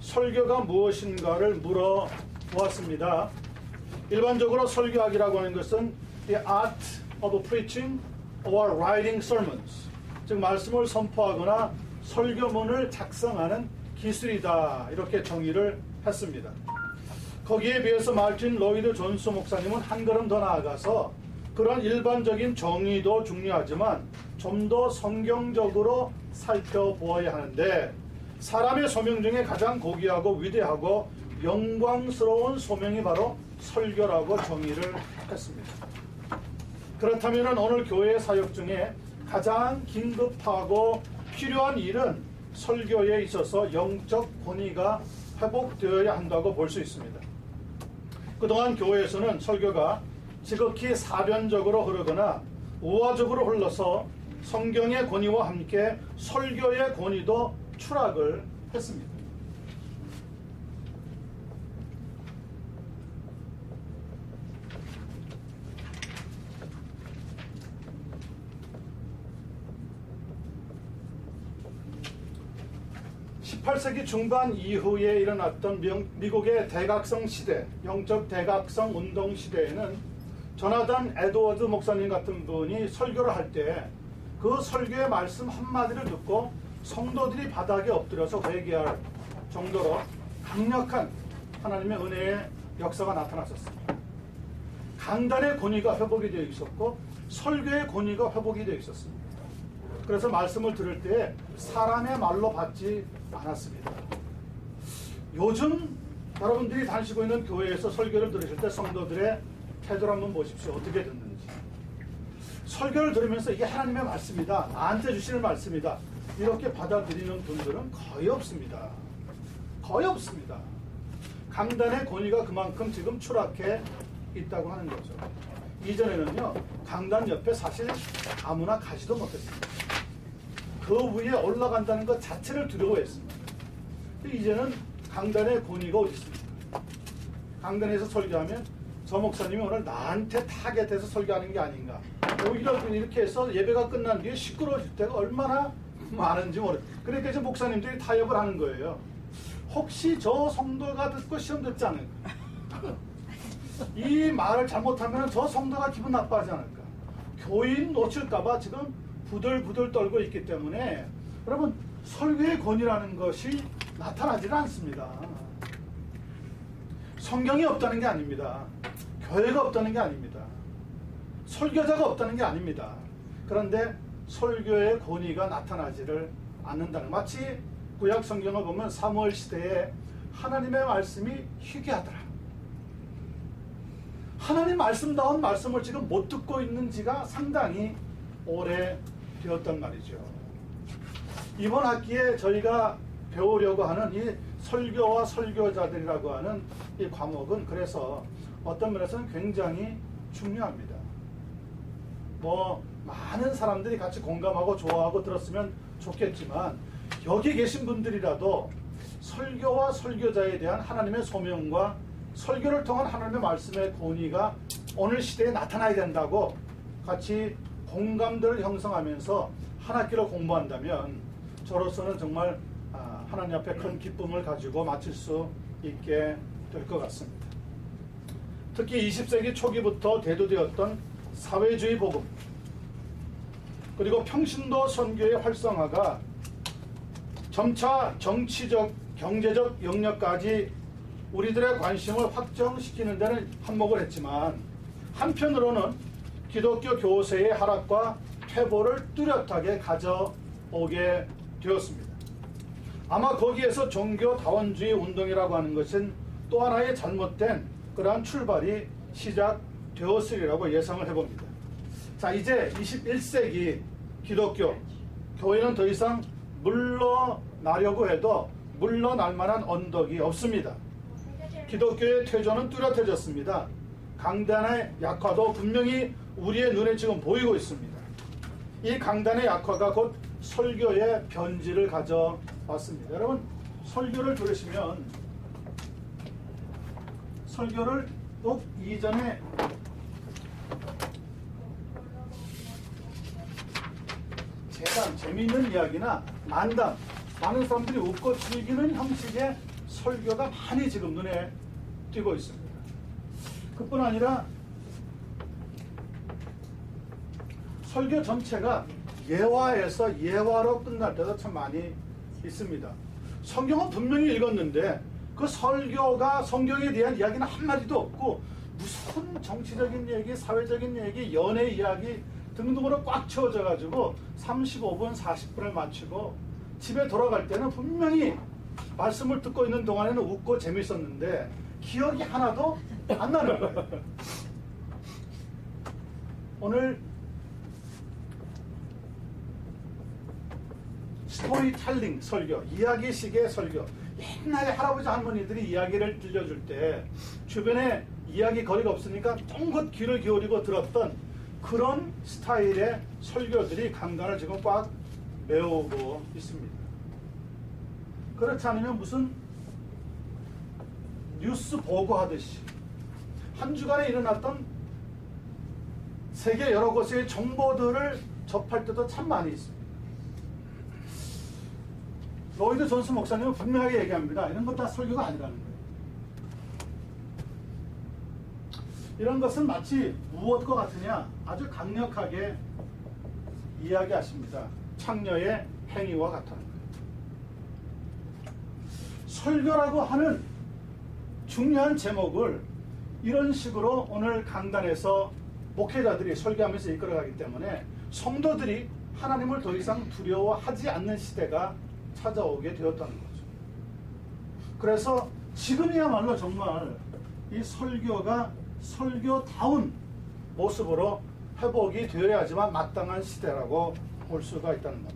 설교가 무엇인가를 물어보았습니다. 일반적으로 설교학이라고 하는 것은 the art of preaching or writing sermons, 즉 말씀을 선포하거나 설교문을 작성하는 기술이다, 이렇게 정의를 했습니다. 거기에 비해서 마틴 로이드 존스 목사님은 한 걸음 더 나아가서 그런 일반적인 정의도 중요하지만 좀 더 성경적으로 살펴보아야 하는데, 사람의 소명 중에 가장 고귀하고 위대하고 영광스러운 소명이 바로 설교라고 정의를 했습니다. 그렇다면 오늘 교회 사역 중에 가장 긴급하고 필요한 일은 설교에 있어서 영적 권위가 회복되어야 한다고 볼 수 있습니다. 그동안 교회에서는 설교가 지극히 사변적으로 흐르거나 우화적으로 흘러서 성경의 권위와 함께 설교의 권위도 추락을 했습니다. (18세기) 중반 이후에 일어났던 미국의 대각성 시대, 영적 대각성 운동 시대에는 조나단 에드워드 목사님 같은 분이 설교를 할 때 그 설교의 말씀 한마디를 듣고 성도들이 바닥에 엎드려서 회개할 정도로 강력한 하나님의 은혜의 역사가 나타났었습니다. 강단의 권위가 회복이 되어 있었고 설교의 권위가 회복이 되어 있었습니다. 그래서 말씀을 들을 때 사람의 말로 받지 않았습니다. 요즘 여러분들이 다니시고 있는 교회에서 설교를 들으실 때 성도들의 태도를 한번 보십시오. 어떻게 듣는지. 설교를 들으면서 이게 하나님의 말씀이다, 나한테 주시는 말씀이다, 이렇게 받아들이는 분들은 거의 없습니다. 거의 없습니다. 강단의 권위가 그만큼 지금 추락해 있다고 하는 거죠. 이전에는요, 강단 옆에 사실 아무나 가지도 못했습니다. 그 위에 올라간다는 것 자체를 두려워했습니다. 이제는 강단의 권위가 어디 있습니까? 강단에서 설교하면 저 목사님이 오늘 나한테 타겟해서 설교하는 게 아닌가, 오히려 이렇게 해서 예배가 끝난 뒤에 시끄러워질 때가 얼마나 많은지 모르겠어요. 그러니까 이제 목사님들이 타협을 하는 거예요. 혹시 저 성도가 듣고 시험 듣지 않을까? 이 말을 잘못하면 저 성도가 기분 나빠하지 않을까? 교인 놓칠까봐 지금 부들부들 떨고 있기 때문에 여러분, 설교의 권위라는 것이 나타나지는 않습니다. 성경이 없다는 게 아닙니다. 교회가 없다는 게 아닙니다. 설교자가 없다는 게 아닙니다. 그런데 설교의 권위가 나타나지를 않는다는, 마치 구약 성경을 보면 사무엘 시대에 하나님의 말씀이 희귀하더라, 하나님 말씀다운 말씀을 지금 못 듣고 있는 지가 상당히 오래 되었단 말이죠. 이번 학기에 저희가 배우려고 하는 이 설교와 설교자들이라고 하는 이 과목은 그래서 어떤 면에서는 굉장히 중요합니다. 많은 사람들이 같이 공감하고 좋아하고 들었으면 좋겠지만, 여기 계신 분들이라도 설교와 설교자에 대한 하나님의 소명과 설교를 통한 하나님의 말씀의 권위가 오늘 시대에 나타나야 된다고 같이 공감대를 형성하면서 한 학기를 공부한다면 저로서는 정말 하나님 앞에 큰 기쁨을 가지고 마칠 수 있게 될 것 같습니다. 특히 20세기 초기부터 대두되었던 사회주의 복음, 그리고 평신도 선교의 활성화가 점차 정치적, 경제적 영역까지 우리들의 관심을 확정시키는 데는 한몫을 했지만, 한편으로는 기독교 교세의 하락과 퇴보를 뚜렷하게 가져오게 되었습니다. 아마 거기에서 종교다원주의 운동이라고 하는 것은 또 하나의 잘못된 그러한 출발이 시작되었으리라고 예상을 해봅니다. 자, 이제 21세기 기독교 교회는 더 이상 물러나려고 해도 물러날 만한 언덕이 없습니다. 기독교의 퇴조는 뚜렷해졌습니다. 강단의 약화도 분명히 우리의 눈에 지금 보이고 있습니다. 이 강단의 약화가 곧 설교의 변질을 가져왔습니다. 여러분, 설교를 들으시면 설교를 꼭 이전에 재미있는 이야기나 만담, 많은 사람들이 웃고 즐기는 형식의 설교가 많이 지금 눈에 띄고 있습니다. 그뿐 아니라 설교 전체가 예화에서 예화로 끝날 때도 참 많이 있습니다. 성경은 분명히 읽었는데 그 설교가 성경에 대한 이야기는 한마디도 없고 무슨 정치적인 얘기, 사회적인 얘기, 연애 이야기 등등으로 꽉 채워져 가지고 35분, 40분을 마치고 집에 돌아갈 때는 분명히 말씀을 듣고 있는 동안에는 웃고 재밌었는데 기억이 하나도 안 나는 거예요. 오늘 스토리텔링 설교, 이야기식의 설교. 옛날에 할아버지 할머니들이 이야기를 들려줄 때 주변에 이야기 거리가 없으니까 쫑긋 귀를 기울이고 들었던 그런 스타일의 설교들이 강단을 지금 꽉 메우고 있습니다. 그렇지 않으면 무슨 뉴스 보고하듯이 한 주간에 일어났던 세계 여러 곳의 정보들을 접할 때도 참 많이 있습니다. 로이드 존스 목사님은 분명하게 얘기합니다. 이런 것 다 설교가 아니라는 거예요. 이런 것은 마치 무엇과 같으냐 아주 강력하게 이야기하십니다. 창녀의 행위와 같다는 거예요. 설교라고 하는 중요한 제목을 이런 식으로 오늘 강단에서 목회자들이 설교하면서 이끌어가기 때문에 성도들이 하나님을 더 이상 두려워하지 않는 시대가 찾아오게 되었다는 거죠. 그래서 지금이야말로 정말 이 설교가 설교다운 모습으로 회복이 되어야지만 마땅한 시대라고 볼 수가 있다는 겁니다.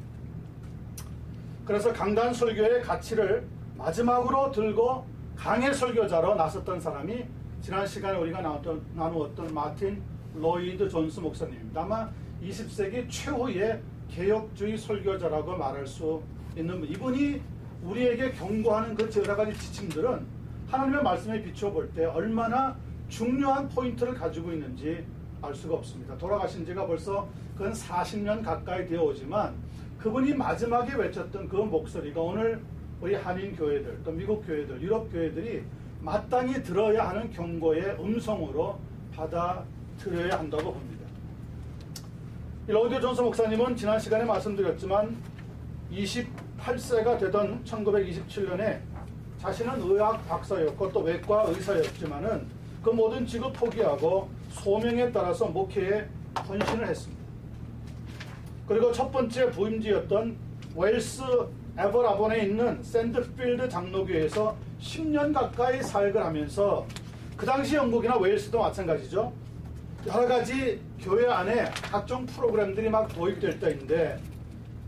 그래서 강단 설교의 가치를 마지막으로 들고 강해 설교자로 나섰던 사람이 지난 시간에 우리가 나누었던 마틴 로이드 존스 목사님입니다. 아마 20세기 최후의 개혁주의 설교자라고 말할 수 있는 이분이 우리에게 경고하는 그 여러 가지 지침들은 하나님의 말씀에 비추어 볼 때 얼마나 중요한 포인트를 가지고 있는지 알 수가 없습니다. 돌아가신 지가 벌써 근 40년 가까이 되어 오지만 그분이 마지막에 외쳤던 그 목소리가 오늘 우리 한인 교회들, 또 미국 교회들, 유럽 교회들이 마땅히 들어야 하는 경고의 음성으로 받아들여야 한다고 봅니다. 로이드 존스 목사님은 지난 시간에 말씀드렸지만 28세가 되던 1927년에 자신은 의학 박사였고 또 외과 의사였지만은 그 모든 직업 포기하고 소명에 따라서 목회에 헌신을 했습니다. 그리고 첫 번째 부임지였던 웨일스 에버라본에 있는 샌드필드 장로교회에서 10년 가까이 사역을 하면서 그 당시 영국이나 웨일스도 마찬가지죠. 여러 가지 교회 안에 각종 프로그램들이 막 도입될 때인데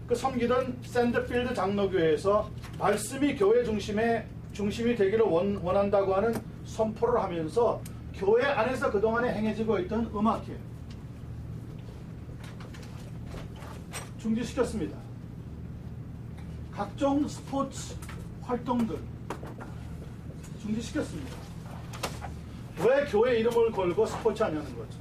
그 섬기던 샌드필드 장로교회에서 말씀이 교회 중심이 되기를 원한다고 하는 선포를 하면서 교회 안에서 그동안에 행해지고 있던 음악회 중지시켰습니다. 각종 스포츠 활동들 중지시켰습니다. 왜 교회 이름을 걸고 스포츠 하냐는 거죠.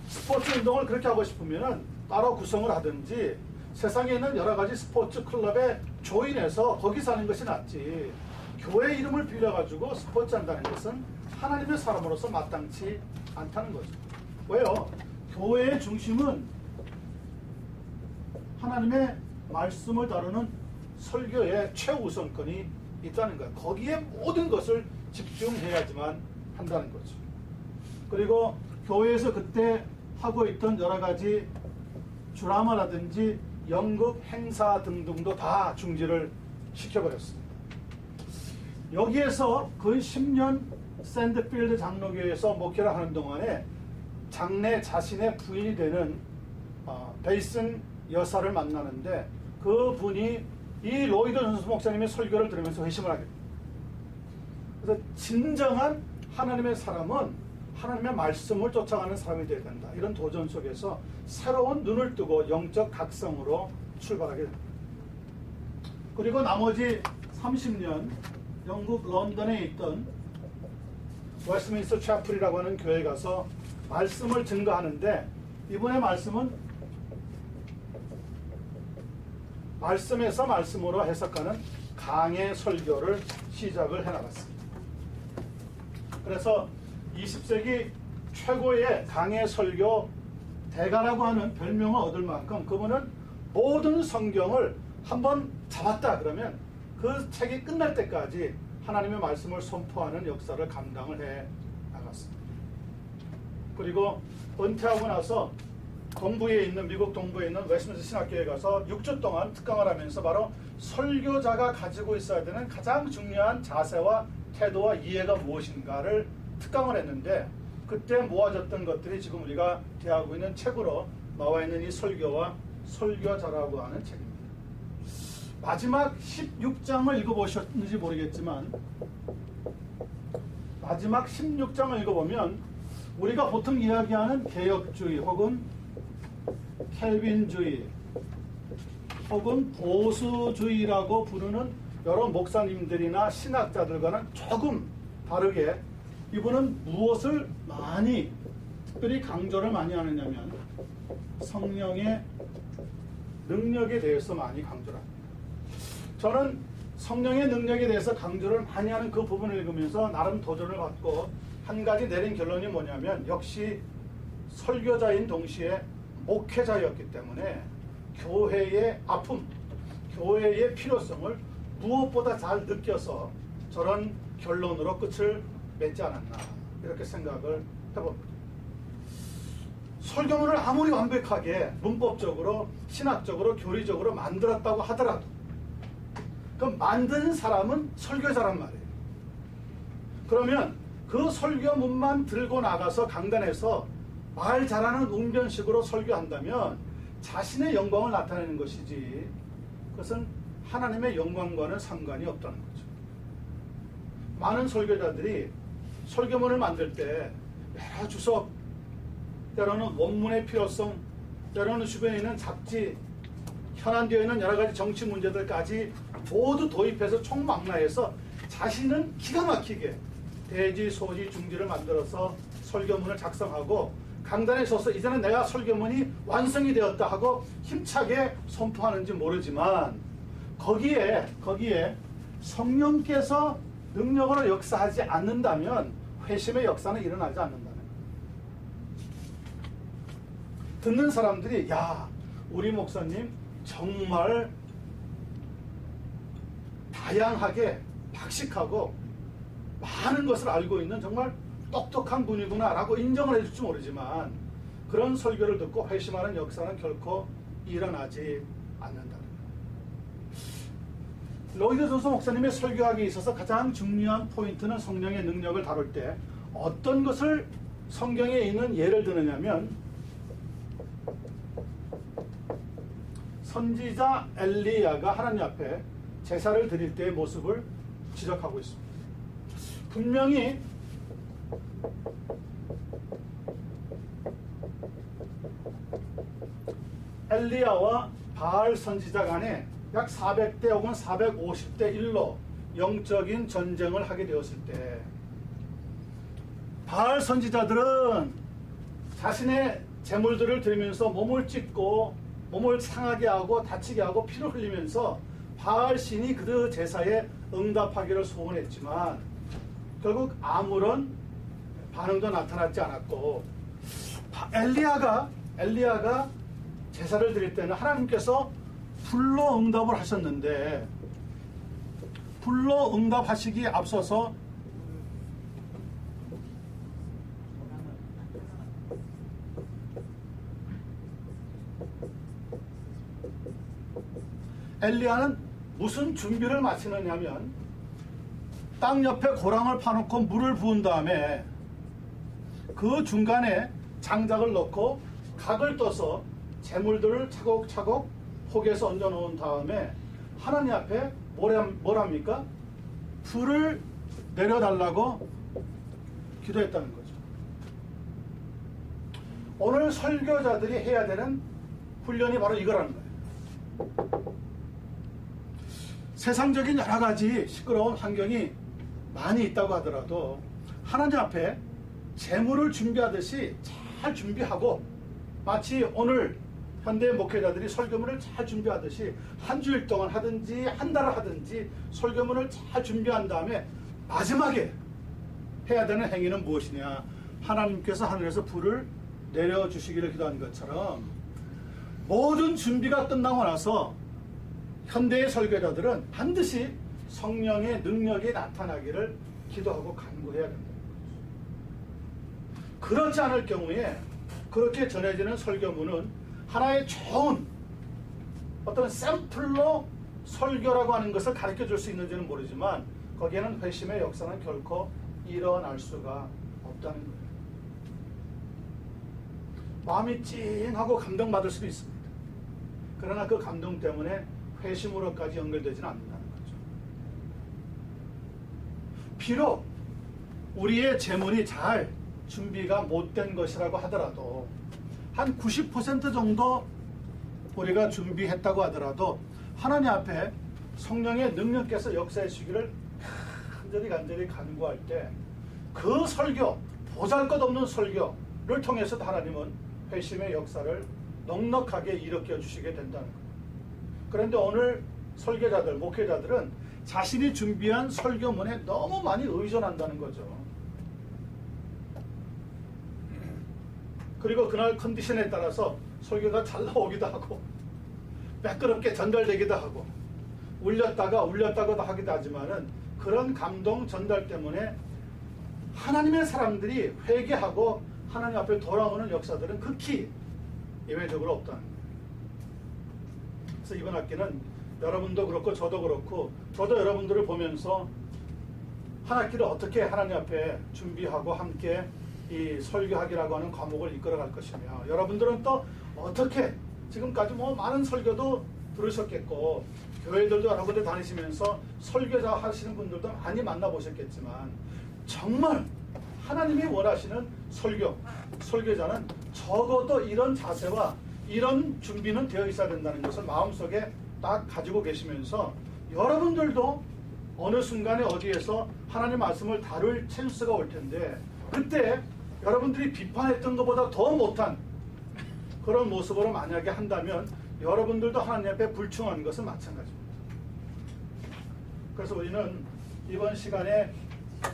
스포츠 운동을 그렇게 하고 싶으면 따로 구성을 하든지 세상에 있는 여러 가지 스포츠 클럽에 조인해서 거기서 하는 것이 낫지. 교회 이름을 빌려가지고 스포츠 한다는 것은 하나님의 사람으로서 마땅치 않다는 거죠. 왜요? 교회의 중심은 하나님의 말씀을 다루는 설교의 최우선권이 있다는 거예요. 거기에 모든 것을 집중해야지만 한다는 거죠. 그리고 교회에서 그때 하고 있던 여러 가지 드라마라든지 연극 행사 등등도 다 중지를 시켜버렸습니다. 여기에서 거의 10년 샌드필드 장로교회에서 목회를 하는 동안에 장래 자신의 부인이 되는 베이슨 여사를 만나는데 그 분이 이 로이드 존스 목사님의 설교를 들으면서 회심을 하게 됩니다. 그래서 진정한 하나님의 사람은 하나님의 말씀을 쫓아가는 사람이 되어야 된다. 이런 도전 속에서 새로운 눈을 뜨고 영적 각성으로 출발하게 됩니다. 그리고 나머지 30년 영국 런던에 있던 웨스트민스터 채플이라고 하는 교회에 가서 말씀을 증거하는데 이분의 말씀은 말씀에서 말씀으로 해석하는 강해 설교를 시작을 해나갔습니다. 그래서 20세기 최고의 강해 설교 대가라고 하는 별명을 얻을 만큼 그분은 모든 성경을 한번 잡았다 그러면 그 책이 끝날 때까지 하나님의 말씀을 선포하는 역사를 감당을 해 나갔습니다. 그리고 은퇴하고 나서 동부에 있는 미국 동부에 있는 웨스트민스터 신학교에 가서 6주 동안 특강을 하면서 바로 설교자가 가지고 있어야 되는 가장 중요한 자세와 태도와 이해가 무엇인가를 특강을 했는데 그때 모아졌던 것들이 지금 우리가 대하고 있는 책으로 나와 있는 이 설교와 설교자라고 하는 책입니다. 마지막 16장을 읽어보셨는지 모르겠지만 마지막 16장을 읽어보면 우리가 보통 이야기하는 개혁주의 혹은 켈빈주의 혹은 보수주의라고 부르는 여러 목사님들이나 신학자들과는 조금 다르게 이분은 무엇을 많이 특별히 강조를 많이 하느냐면 성령의 능력에 대해서 많이 강조를 합니다. 저는 성령의 능력에 대해서 강조를 많이 하는 그 부분을 읽으면서 나름 도전을 받고 한 가지 내린 결론이 뭐냐면 역시 설교자인 동시에 목회자였기 때문에 교회의 아픔, 교회의 필요성을 무엇보다 잘 느껴서 저런 결론으로 끝을 맺지 않았나 이렇게 생각을 해봅니다. 설교문을 아무리 완벽하게 문법적으로 신학적으로 교리적으로 만들었다고 하더라도 그럼 만드는 사람은 설교자란 말이에요. 그러면 그 설교문만 들고 나가서 강단에서 말 잘하는 웅변식으로 설교한다면 자신의 영광을 나타내는 것이지 그것은 하나님의 영광과는 상관이 없다는 거죠. 많은 설교자들이 설교문을 만들 때 여러 주석, 때로는 원문의 필요성, 때로는 주변에 있는 잡지, 현안되어 있는 여러 가지 정치 문제들까지 모두 도입해서 총망라해서 자신은 기가 막히게 대지, 소지, 중지를 만들어서 설교문을 작성하고 강단에 서서 이제는 내가 설교문이 완성이 되었다 하고 힘차게 선포하는지 모르지만 거기에 성령께서 능력으로 역사하지 않는다면 회심의 역사는 일어나지 않는다는 거예요. 듣는 사람들이 야 우리 목사님 정말 다양하게 박식하고 많은 것을 알고 있는 정말 똑똑한 분이구나 라고 인정을 해줄지 모르지만 그런 설교를 듣고 회심하는 역사는 결코 일어나지 않는다는 거예요. 로이드 존스 목사님의 설교하기에 있어서 가장 중요한 포인트는 성령의 능력을 다룰 때 어떤 것을 성경에 있는 예를 드느냐면 선지자 엘리야가 하나님 앞에 제사를 드릴 때의 모습을 지적하고 있습니다. 분명히 엘리야와 바알 선지자 간에 약 400대 혹은 450대 1로 영적인 전쟁을 하게 되었을 때 바알 선지자들은 자신의 제물들을 드리면서 몸을 찢고 몸을 상하게 하고 다치게 하고 피를 흘리면서 바알 신이 그 제사에 응답하기를 소원했지만 결국 아무런 반응도 나타나지 않았고 엘리야가 제사를 드릴 때는 하나님께서 불로 응답을 하셨는데 불로 응답하시기에 앞서서 엘리야는 무슨 준비를 마치느냐면 땅 옆에 고랑을 파놓고 물을 부은 다음에 그 중간에 장작을 넣고 각을 떠서 재물들을 차곡차곡 폭에서 얹어 놓은 다음에 하나님 앞에 뭐랍니까? 불을 내려달라고 기도했다는 거죠. 오늘 설교자들이 해야 되는 훈련이 바로 이거라는 거예요. 세상적인 여러 가지 시끄러운 환경이 많이 있다고 하더라도 하나님 앞에 재물을 준비하듯이 잘 준비하고 마치 오늘 현대 목회자들이 설교문을 잘 준비하듯이 한 주일 동안 하든지 한 달을 하든지 설교문을 잘 준비한 다음에 마지막에 해야 되는 행위는 무엇이냐? 하나님께서 하늘에서 불을 내려주시기를 기도한 것처럼 모든 준비가 끝나고 나서 현대의 설교자들은 반드시 성령의 능력이 나타나기를 기도하고 간구해야 된다. 그렇지 않을 경우에 그렇게 전해지는 설교문은 하나의 좋은 어떤 샘플로 설교라고 하는 것을 가르쳐 줄 수 있는지는 모르지만 거기에는 회심의 역사는 결코 일어날 수가 없다는 거예요. 마음이 찡하고 감동받을 수도 있습니다. 그러나 그 감동 때문에 회심으로까지 연결되지는 않는다는 거죠. 비록 우리의 재물이 잘 준비가 못된 것이라고 하더라도 한 90% 정도 우리가 준비했다고 하더라도 하나님 앞에 성령의 능력께서 역사해 주시기를 간절히 간구할 때 그 설교, 보잘것없는 설교를 통해서도 하나님은 회심의 역사를 넉넉하게 일으켜 주시게 된다는 거예요. 그런데 오늘 설교자들, 목회자들은 자신이 준비한 설교문에 너무 많이 의존한다는 거죠. 그리고 그날 컨디션에 따라서 설교가 잘 나오기도 하고 매끄럽게 전달되기도 하고 울렸다가도 하기도 하지만은 그런 감동 전달 때문에 하나님의 사람들이 회개하고 하나님 앞에 돌아오는 역사들은 극히 예외적으로 없다는 거예요. 그래서 이번 학기는 여러분도 그렇고 저도 그렇고 저도 여러분들을 보면서 한 학기를 어떻게 하나님 앞에 준비하고 함께 이 설교하기라고 하는 과목을 이끌어갈 것이며 여러분들은 또 어떻게 지금까지 뭐 많은 설교도 들으셨겠고 교회들도 여러 군데 다니시면서 설교자 하시는 분들도 많이 만나보셨겠지만 정말 하나님이 원하시는 설교자는 적어도 이런 자세와 이런 준비는 되어 있어야 된다는 것을 마음속에 딱 가지고 계시면서 여러분들도 어느 순간에 어디에서 하나님 말씀을 다룰 찬스가 올 텐데 그때 여러분들이 비판했던 것보다 더 못한 그런 모습으로 만약에 한다면 여러분들도 하나님 앞에 불충한 것은 마찬가지입니다. 그래서 우리는 이번 시간에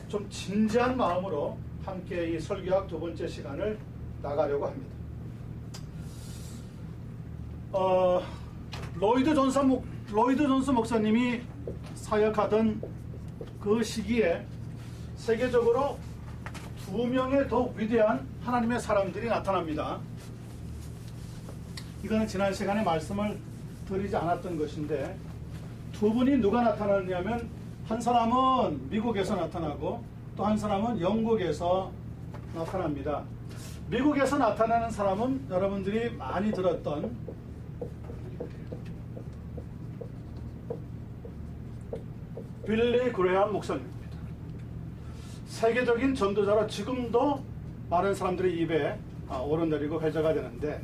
좀 진지한 마음으로 함께 이 설교학 두 번째 시간을 나가려고 합니다. 로이드 존스 목사님이 사역하던 그 시기에 세계적으로 두 명의 더욱 위대한 하나님의 사람들이 나타납니다. 이거는 지난 시간에 말씀을 드리지 않았던 것인데 두 분이 누가 나타나느냐면 한 사람은 미국에서 나타나고 또 한 사람은 영국에서 나타납니다. 미국에서 나타나는 사람은 여러분들이 많이 들었던 빌리 그레이엄 목사님입니다. 세계적인 전도자로 지금도 많은 사람들의 입에 오르내리고 회자가 되는데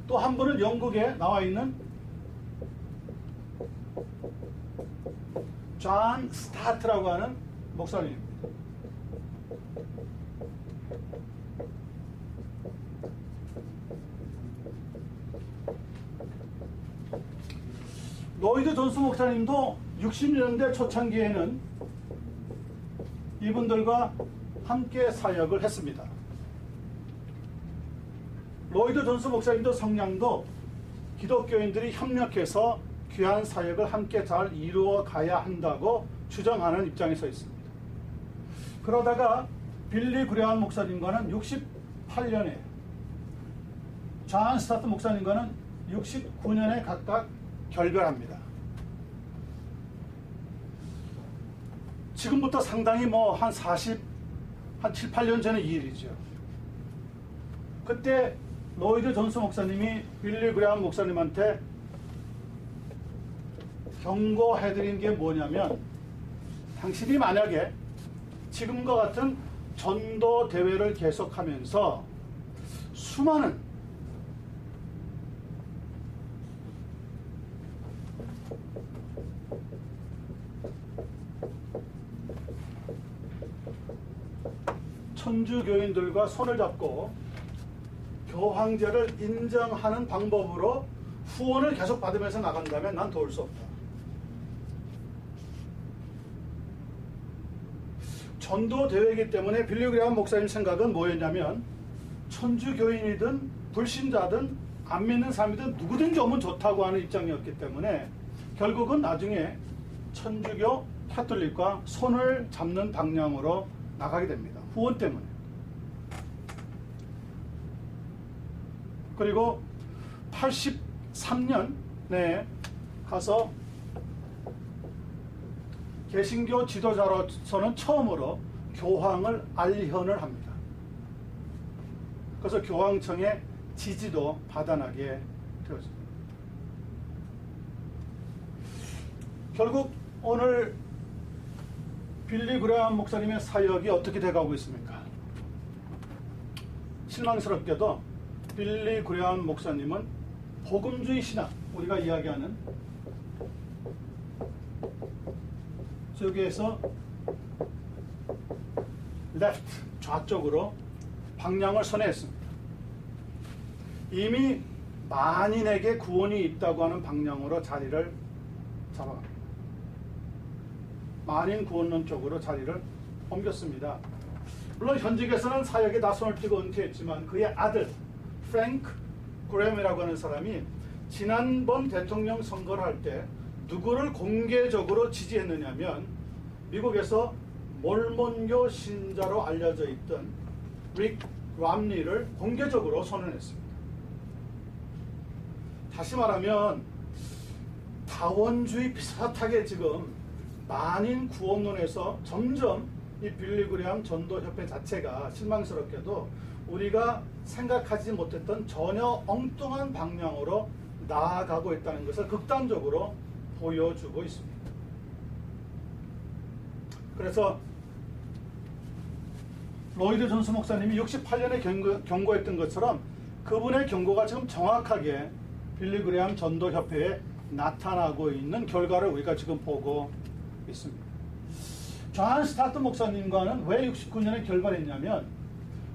또 한 분은 영국에 나와 있는 존 스타트라고 하는 목사님입니다. 로이드 존스 목사님도 60년대 초창기에는 이분들과 함께 사역을 했습니다. 로이드 존스 목사님도 성량도 기독교인들이 협력해서 귀한 사역을 함께 잘 이루어 가야 한다고 주장하는 입장에 서 있습니다. 그러다가 빌리 그레이엄 목사님과는 68년에 존 스타트 목사님과는 69년에 각각 결별합니다. 지금부터 상당히 한 7, 8년 전의 일이죠. 그때 로이드 존스 목사님이 빌리 그레이엄 목사님한테 경고해드린 게 뭐냐면 당신이 만약에 지금과 같은 전도 대회를 계속하면서 수많은 천주교인들과 손을 잡고 교황제를 인정하는 방법으로 후원을 계속 받으면서 나간다면 난 도울 수 없다. 전도 대회이기 때문에 빌리 그레이엄 목사님 생각은 뭐였냐면 천주교인이든 불신자든 안 믿는 사람이든 누구든지 오면 좋다고 하는 입장이었기 때문에 결국은 나중에 천주교 카톨릭과 손을 잡는 방향으로 나가게 됩니다. 후원 때문에. 그리고 83년에 가서 개신교 지도자로서는 처음으로 교황을 알현을 합니다. 그래서 교황청의 지지도 받아나게 되었습니다. 결국 오늘 빌리 그레이엄 목사님의 사역이 어떻게 돼가고 있습니까? 실망스럽게도 빌리 그레이엄 목사님은 복음주의 신학, 우리가 이야기하는 저기에서 left, 좌쪽으로 방향을 선회했습니다. 이미 만인에게 구원이 있다고 하는 방향으로 자리를 잡아갑니다. 만인 구원론 쪽으로 자리를 옮겼습니다. 물론 현직에서는 사역에 나선을 띄고 은퇴했지만 그의 아들 프랭크 그램이라고 하는 사람이 지난번 대통령 선거를 할 때 누구를 공개적으로 지지했느냐면 미국에서 몰몬교 신자로 알려져 있던 릭 람니를 공개적으로 선언했습니다. 다시 말하면 다원주의 비슷하게 지금 만인 구원론에서 점점 이 빌리 그레이엄 전도협회 자체가 실망스럽게도 우리가 생각하지 못했던 전혀 엉뚱한 방향으로 나아가고 있다는 것을 극단적으로 보여주고 있습니다. 그래서 로이드 존스 목사님이 68년에 경고했던 것처럼 그분의 경고가 지금 정확하게 빌리 그레이엄 전도협회에 나타나고 있는 결과를 우리가 지금 보고 있습니다. 존 스타트 목사님과는 왜 69년에 결별했냐면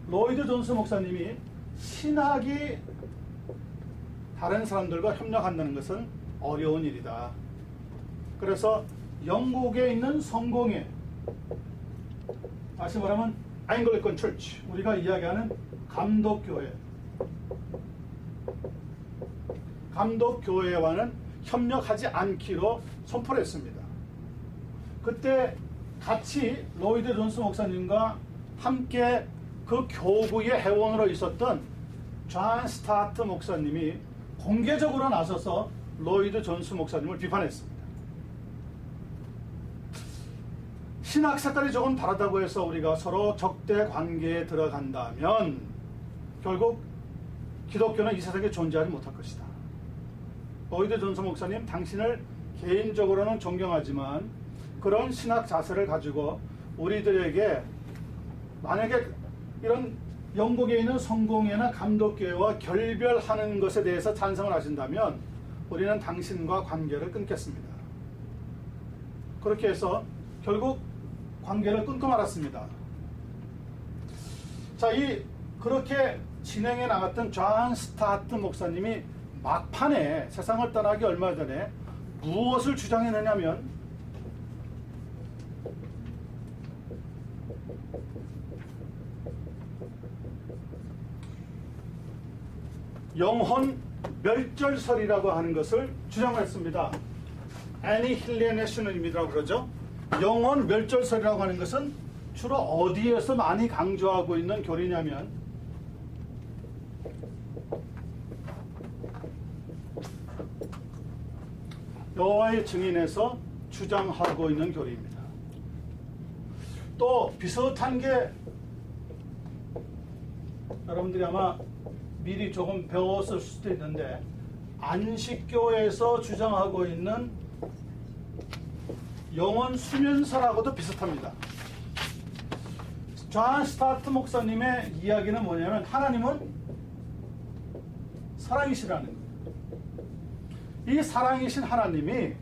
로이드 존스 목사님이 신학이 다른 사람들과 협력한다는 것은 어려운 일이다. 그래서 영국에 있는 성공회, 다시 말하면 앵글리칸 처치, 우리가 이야기하는 감독교회와는 협력하지 않기로 선포를 했습니다. 그때 같이 로이드 존스 목사님과 함께 그 교구의 회원으로 있었던 존 스타트 목사님이 공개적으로 나서서 로이드 존스 목사님을 비판했습니다. 신학 색깔이 조금 다르다고 해서 우리가 서로 적대 관계에 들어간다면 결국 기독교는 이 세상에 존재하지 못할 것이다. 로이드 존스 목사님, 당신을 개인적으로는 존경하지만 그런 신학 자세를 가지고 우리들에게 만약에 이런 영국에 있는 성공회나 감독교회와 결별하는 것에 대해서 찬성을 하신다면 우리는 당신과 관계를 끊겠습니다. 그렇게 해서 결국 관계를 끊고 말았습니다. 자, 그렇게 진행해 나갔던 존 스타트 목사님이 막판에 세상을 떠나기 얼마 전에 무엇을 주장했느냐면 영혼 멸절설이라고 하는 것을 주장했습니다. 애니힐리네이션이라고 그러죠. 영혼 멸절설이라고 하는 것은 주로 어디에서 많이 강조하고 있는 교리냐면 여호와의 증인에서 주장하고 있는 교리입니다. 또 비슷한 게 여러분들이 아마 미리 조금 배웠을 수도 있는데 안식교에서 주장하고 있는 영혼 수면설하고도 비슷합니다. 존 스타트 목사님의 이야기는 뭐냐면 하나님은 사랑이시라는 거예요. 이 사랑이신 하나님이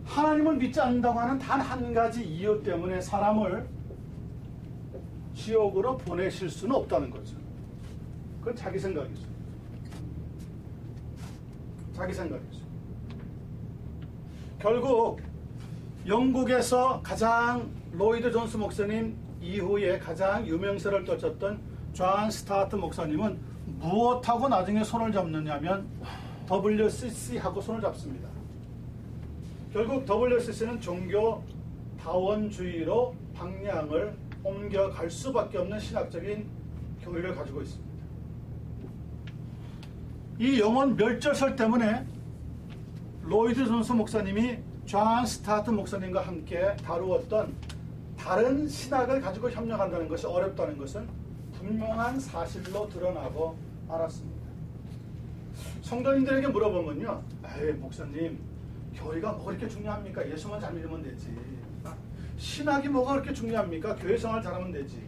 하나님을 믿지 않는다고 하는 단 한 가지 이유 때문에 사람을 지옥으로 보내실 수는 없다는 거죠. 그건 자기 생각이죠. 자기 생각이죠. 결국 영국에서 가장 로이드 존스 목사님 이후에 가장 유명세를 떨쳤던 존 스타트 목사님은 무엇하고 나중에 손을 잡느냐면 WCC하고 손을 잡습니다. 결국 WCC는 종교 다원주의로 방향을 옮겨갈 수밖에 없는 신학적인 교리를 가지고 있습니다. 이 영혼 멸절설 때문에 로이드 존스 목사님이 존 스타트 목사님과 함께 다루었던 다른 신학을 가지고 협력한다는 것이 어렵다는 것은 분명한 사실로 드러나고 말았습니다. 성도님들에게 물어보면요, 에이 목사님 교리가 뭐가 그렇게 중요합니까? 예수만 잘 믿으면 되지. 신학이 뭐가 그렇게 중요합니까? 교회 생활 잘하면 되지.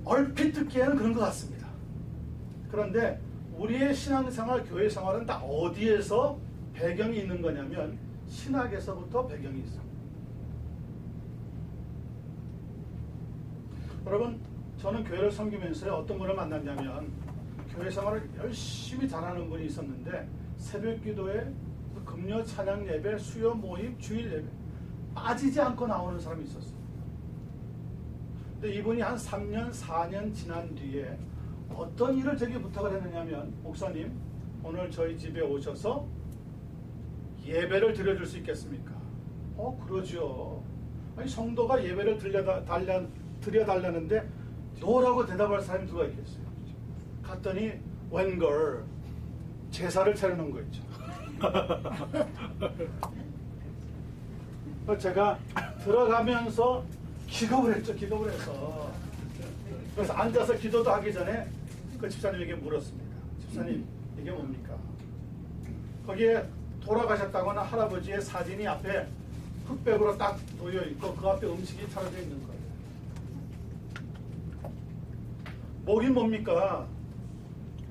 얼핏 듣기에는 그런 것 같습니다. 그런데 우리의 신앙생활, 교회 생활은 다 어디에서 배경이 있는 거냐면 신학에서부터 배경이 있습니다. 여러분, 저는 교회를 섬기면서 어떤 분을 만났냐면 교회 생활을 열심히 잘하는 분이 있었는데 새벽 기도에 금요 찬양 예배, 수요 모임, 주일 예배 빠지지 않고 나오는 사람이 있었어요. 근데 이분이 한 3년, 4년 지난 뒤에 어떤 일을 저에게 부탁을 했느냐면 목사님, 오늘 저희 집에 오셔서 예배를 드려줄 수 있겠습니까? 그러죠. 아니, 성도가 예배를 드려달라는데 노라고 대답할 사람이 누가 있겠어요? 갔더니 웬걸 제사를 차려놓은 거 있죠. 제가 들어가면서 기겁을 했죠. 기겁을 해서 그래서 앉아서 기도도 하기 전에 그 집사님에게 물었습니다. 집사님, 이게 뭡니까? 거기에 돌아가셨다거나 할아버지의 사진이 앞에 흑백으로 딱 놓여 있고 그 앞에 음식이 차려져 있는 거예요. 뭐긴 뭡니까?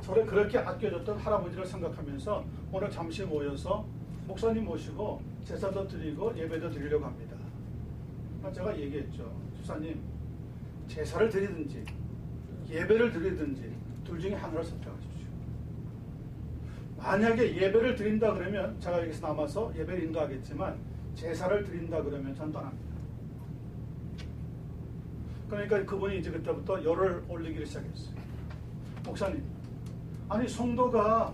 저를 그렇게 아껴줬던 할아버지를 생각하면서 오늘 잠시 모여서 목사님 모시고 제사도 드리고 예배도 드리려고 합니다. 제가 얘기했죠. 집사님, 제사를 드리든지 예배를 드리든지 둘 중에 하나를 선택하십시오. 만약에 예배를 드린다 그러면 제가 여기서 남아서 예배를 인도하겠지만 제사를 드린다 그러면 전 떠납니다. 그러니까 그분이 이제 그때부터 열을 올리기를 시작했어요. 목사님, 아니 성도가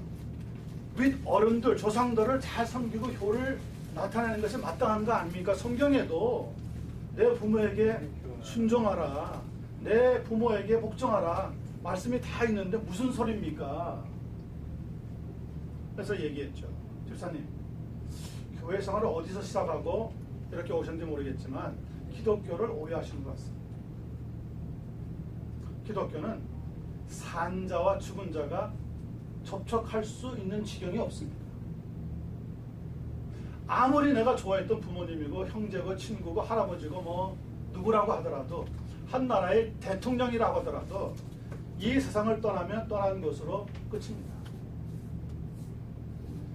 윗 어른들, 조상들을 잘 섬기고 효를 나타내는 것이 마땅한 거 아닙니까? 성경에도 내 부모에게 순종하라, 내 부모에게 복종하라 말씀이 다 있는데 무슨 소리입니까? 그래서 얘기했죠. 집사님, 교회 생활을 어디서 시작하고 이렇게 오셨는지 모르겠지만 기독교를 오해하시는 것 같습니다. 기독교는 산자와 죽은 자가 접촉할 수 있는 지경이 없습니다. 아무리 내가 좋아했던 부모님이고 형제고 친구고 할아버지고 뭐 누구라고 하더라도 한 나라의 대통령이라고 하더라도 이 세상을 떠나면 떠난 것으로 끝입니다.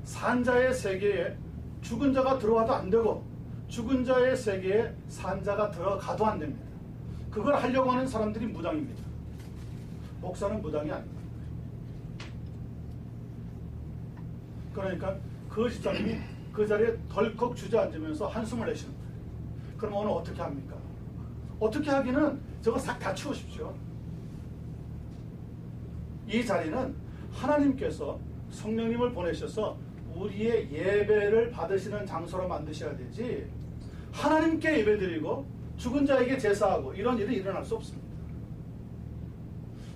산자의 세계에 죽은 자가 들어와도 안 되고 죽은 자의 세계에 산자가 들어가도 안 됩니다. 그걸 하려고 하는 사람들이 무당입니다. 목사는 무당이 아닙니다. 그러니까 그 집사님이 그 자리에 덜컥 주저앉으면서 한숨을 내시는 거예요. 그럼 오늘 어떻게 합니까? 어떻게 하기는 저거 싹 다 치우십시오. 이 자리는 하나님께서 성령님을 보내셔서 우리의 예배를 받으시는 장소로 만드셔야 되지, 하나님께 예배드리고 죽은 자에게 제사하고 이런 일이 일어날 수 없습니다.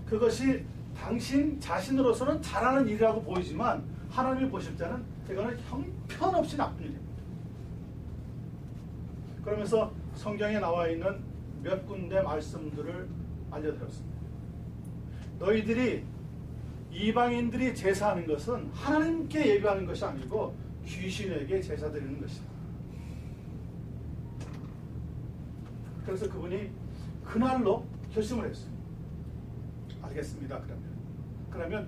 그것이 당신 자신으로서는 잘하는 일이라고 보이지만 하나님이 보실 때는 이거는 형편없이 나쁜 일입니다. 그러면서 성경에 나와 있는 몇 군데 말씀들을 알려드렸습니다. 너희들이 이방인들이 제사하는 것은 하나님께 예배하는 것이 아니고 귀신에게 제사 드리는 것이다. 그래서 그분이 그날로 결심을 했어요. 알겠습니다. 그러면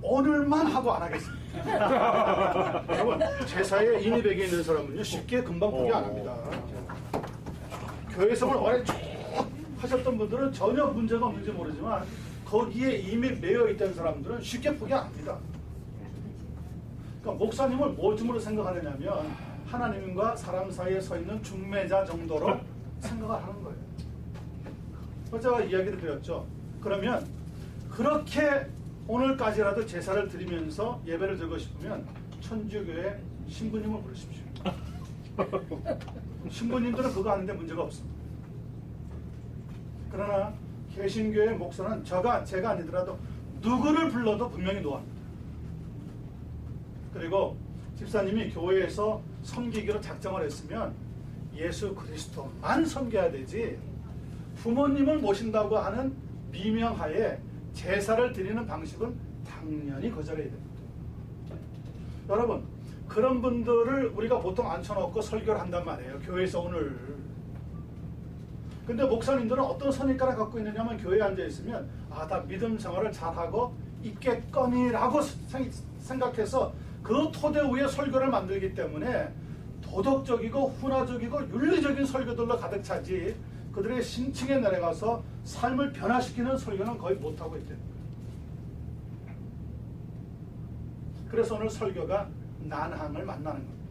오늘만 하고 안 하겠습니다. 여러분, 제사에 인이백에 있는 사람은요 쉽게 금방 포기 안 합니다. 교회 생활 오래 쭉 하셨던 분들은 전혀 문제가 없는지 모르지만 거기에 이미 매여 있던 사람들은 쉽게 포기 안 합니다. 그러니까 목사님을 뭐쯤으로 생각하느냐면 하나님과 사람 사이에 서 있는 중매자 정도로 생각을 하는 거예요. 제가 이야기를 드렸죠. 그러면 그렇게 오늘까지라도 제사를 드리면서 예배를 드리고 싶으면 천주교회 신부님을 부르십시오. 신부님들은 그거 하는데 문제가 없습니다. 그러나 개신교회 목사는 제가 아니더라도 누구를 불러도 분명히 노합니다. 그리고 집사님이 교회에서 섬기기로 작정을 했으면 예수 그리스도만 섬겨야 되지 부모님을 모신다고 하는 미명하에 제사를 드리는 방식은 당연히 거절해야 됩니다. 여러분, 그런 분들을 우리가 보통 앉혀놓고 설교를 한단 말이에요. 교회에서 오늘. 근데 목사님들은 어떤 선입관을 갖고 있느냐면 교회에 앉아있으면 다 믿음 생활을 잘하고 있겠거니라고 생각해서 그 토대 위에 설교를 만들기 때문에 도덕적이고 훈화적이고 윤리적인 설교들로 가득 차지 그들의 심층에 내려가서 삶을 변화시키는 설교는 거의 못하고 있대요. 그래서 오늘 설교가 난항을 만나는 겁니다.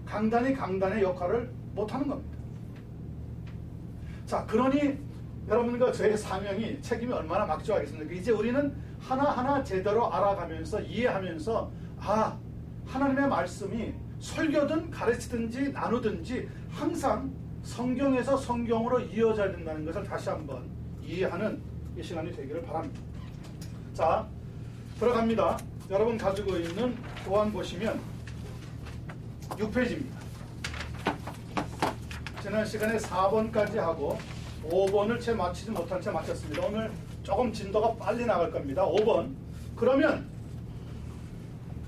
강단이 강단의 역할을 못하는 겁니다. 자, 그러니 여러분과 저의 사명이 책임이 얼마나 막중하겠습니까? 이제 우리는 하나하나 제대로 알아가면서 이해하면서 하나님의 말씀이 설교든 가르치든지 나누든지 항상 성경에서 성경으로 이어져야 된다는 것을 다시 한번 이해하는 이 시간이 되기를 바랍니다. 자, 들어갑니다. 여러분 가지고 있는 교환 보시면 6페이지입니다. 지난 시간에 4번까지 하고 5번을 채 마치지 못한 채 마쳤습니다. 오늘 조금 진도가 빨리 나갈 겁니다. 5번. 그러면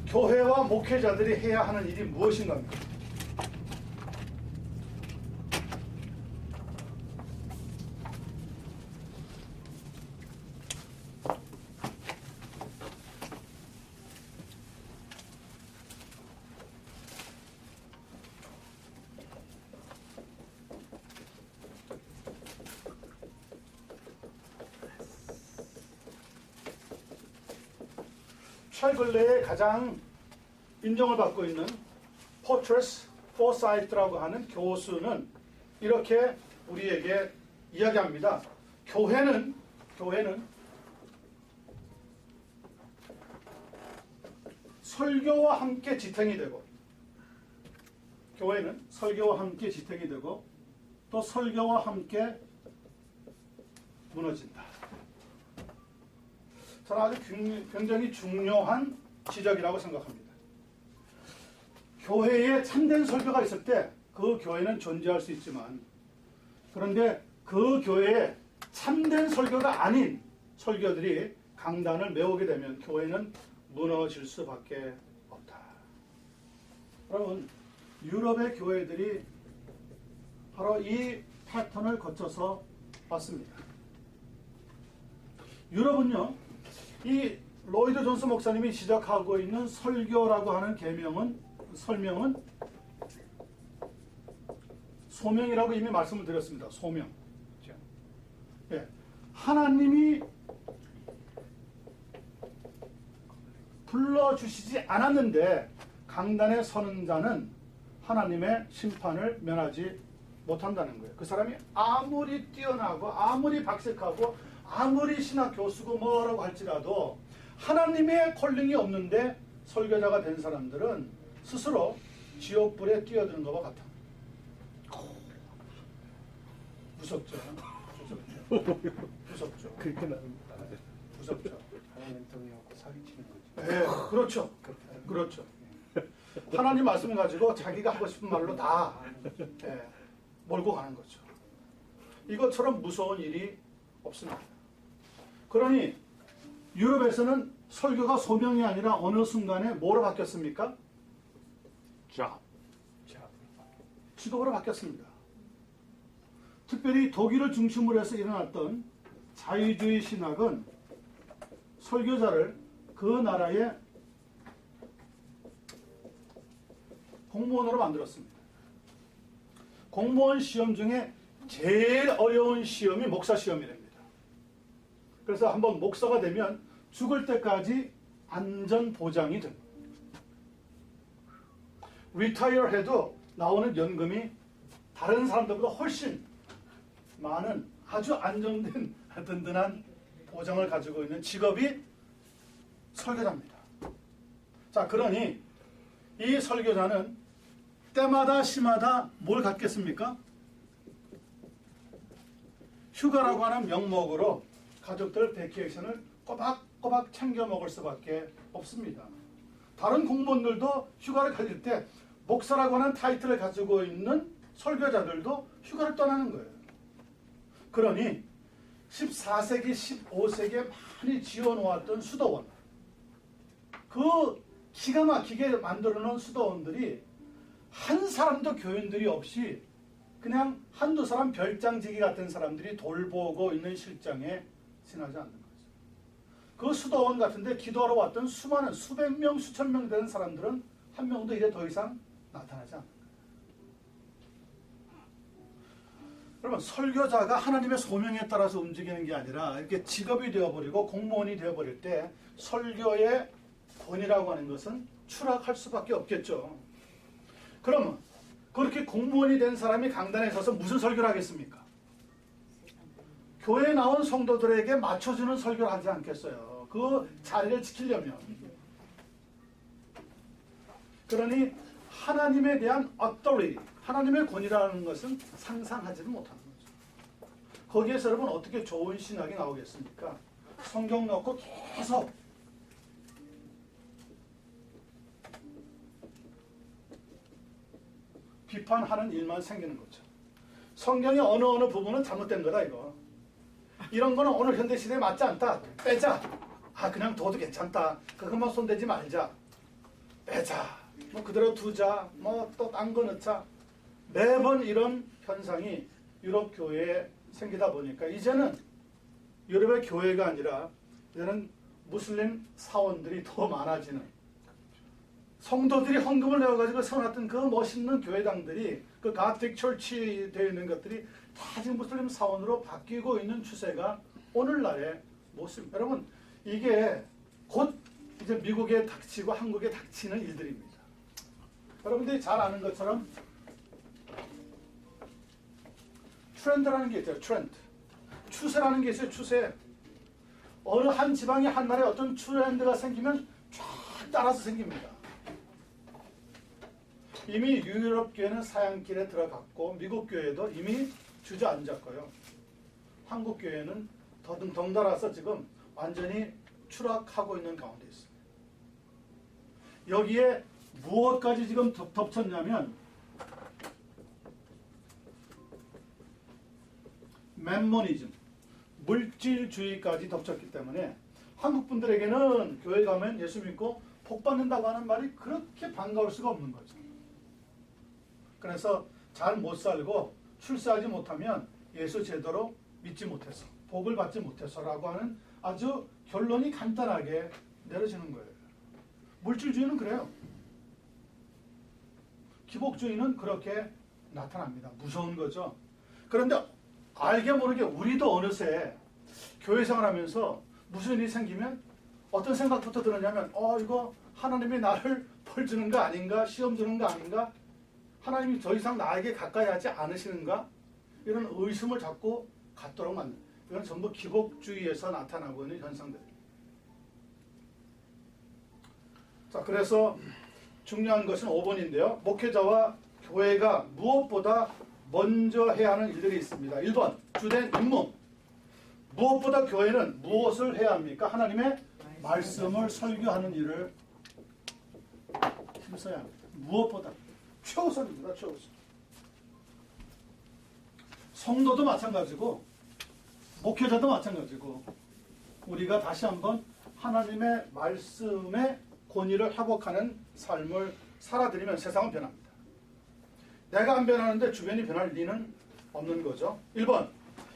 교회와 목회자들이 해야 하는 일이 무엇인가? 최근래에 가장 인정을 받고 있는 포트레스 포사이트라고 하는 교수는 이렇게 우리에게 이야기합니다. 교회는 설교와 함께 지탱이 되고 교회는 설교와 함께 지탱이 되고 또 설교와 함께 무너진다. 저는 아주 굉장히 중요한 지적이라고 생각합니다. 교회에 참된 설교가 있을 때 그 교회는 존재할 수 있지만 그런데 그 교회에 참된 설교가 아닌 설교들이 강단을 메우게 되면 교회는 무너질 수밖에 없다. 여러분, 유럽의 교회들이 바로 이 패턴을 거쳐서 왔습니다. 유럽은요, 이 로이드 존스 목사님이 지적하고 있는 설교라고 하는 설명은 소명이라고 이미 말씀을 드렸습니다. 소명. 예. 하나님이 불러주시지 않았는데 강단에 서는 자는 하나님의 심판을 면하지 못한다는 거예요. 그 사람이 아무리 뛰어나고 아무리 박색하고 아무리 신학 교수고 뭐라고 할지라도 하나님의 콜링이 없는데 설교자가 된 사람들은 스스로 지옥불에 뛰어드는 것과 같아. 무섭죠? 무섭죠? 그렇게 나옵니다. 무섭죠? 하나님 동의하고 사기치는 거죠. 네, 그렇죠. 그렇죠. 하나님 말씀을 가지고 자기가 하고 싶은 말로 다 몰고 가는 거죠. 이것처럼 무서운 일이 없습니다. 그러니 유럽에서는 설교가 소명이 아니라 어느 순간에 뭐로 바뀌었습니까? 직업으로 바뀌었습니다. 특별히 독일을 중심으로 해서 일어났던 자유주의 신학은 설교자를 그 나라의 공무원으로 만들었습니다. 공무원 시험 중에 제일 어려운 시험이 목사 시험이 됩니다. 그래서 한번 목사가 되면 죽을 때까지 안전 보장이 됩니다. 리타이어 해도 나오는 연금이 다른 사람들보다 훨씬 많은 아주 안정된 든든한 보장을 가지고 있는 직업이 설교자입니다. 자, 그러니 이 설교자는 때마다 시마다 뭘 갖겠습니까? 휴가라고 하는 명목으로 가족들 베케이션을 꼬박꼬박 챙겨 먹을 수밖에 없습니다. 다른 공무원들도 휴가를 가질 때 목사라고 하는 타이틀을 가지고 있는 설교자들도 휴가를 떠나는 거예요. 그러니 14세기, 15세기에 많이 지어놓았던 수도원, 그 기가 막히게 만들어놓은 수도원들이 한 사람도 교인들이 없이 그냥 한두 사람 별장지기 같은 사람들이 돌보고 있는 실정에 지나지 않는 거죠. 그 수도원 같은데 기도하러 왔던 수많은 수백 명, 수천 명 되는 사람들은 한 명도 이제 더 이상 나타나지 않는 거예요. 여러분, 설교자가 하나님의 소명에 따라서 움직이는 게 아니라 이렇게 직업이 되어버리고 공무원이 되어버릴 때 설교의 권위라고 하는 것은 추락할 수밖에 없겠죠. 그러면 그렇게 공무원이 된 사람이 강단에 서서 무슨 설교를 하겠습니까? 교회에 나온 성도들에게 맞춰주는 설교를 하지 않겠어요. 그 자리를 지키려면. 그러니 하나님에 대한 authority, 하나님의 권위라는 것은 상상하지도 못하는 거죠. 거기에서 여러분 어떻게 좋은 신학이 나오겠습니까? 성경 넣고 계속 비판하는 일만 생기는 거죠. 성경의 어느 부분은 잘못된 거다 이거. 이런 거는 오늘 현대시대에 맞지 않다. 빼자. 아, 그냥 둬도 괜찮다. 그것만 손대지 말자. 빼자. 뭐 그대로 두자. 뭐 또 딴 거 넣자. 매번 이런 현상이 유럽 교회에 생기다 보니까 이제는 유럽의 교회가 아니라 이제는 무슬림 사원들이 더 많아지는, 성도들이 헌금을 내어가지고 세워놨던 그 멋있는 교회당들이, 그 가틱 철치 되어 있는 것들이 다 지금 무슬림 사원으로 바뀌고 있는 추세가 오늘날의 모습. 여러분, 이게 곧 이제 미국에 닥치고 한국에 닥치는 일들입니다. 여러분들이 잘 아는 것처럼 트렌드라는 게 있죠. 트렌드. 추세라는 게 있어요. 추세. 어느 한 지방에 한 나라에 어떤 트렌드가 생기면 쫙 따라서 생깁니다. 이미 유럽 교회는 사양길에 들어갔고 미국 교회도 이미 주저앉았고요. 한국 교회는 덩달아서 지금 완전히 추락하고 있는 가운데 있습니다. 여기에 무엇까지 지금 덮쳤냐면 멤모니즘, 물질주의까지 덮쳤기 때문에 한국 분들에게는 교회 가면 예수 믿고 복 받는다고 하는 말이 그렇게 반가울 수가 없는 거죠. 그래서 잘 못 살고 출세하지 못하면 예수 제대로 믿지 못해서, 복을 받지 못해서라고 하는 아주 결론이 간단하게 내려지는 거예요. 물질주의는 그래요. 기복주의는 그렇게 나타납니다. 무서운 거죠. 그런데 알게 모르게 우리도 어느새 교회 생활하면서 무슨 일이 생기면 어떤 생각부터 들었냐면 이거 하나님이 나를 벌 주는 거 아닌가? 시험 주는 거 아닌가? 하나님이 더 이상 나에게 가까이 하지 않으시는가? 이런 의심을 자꾸 갖도록 만든, 이건 전부 기복주의에서 나타나고 있는 현상들입니다. 자, 그래서 중요한 것은 5번인데요. 목회자와 교회가 무엇보다 먼저 해야 하는 일들이 있습니다. 1번, 주된 임무. 무엇보다 교회는 무엇을 해야 합니까? 하나님의 말씀을 설교하는 일을 힘써야 합니다. 무엇보다. 최우선입니다. 최우선. 성도도 마찬가지고 목회자도 마찬가지고 우리가 다시 한번 하나님의 말씀의 권위를 회복하는 삶을 살아들이면 세상은 변합니다. 내가 안 변하는데 주변이 변할 리는 없는 거죠. 1번,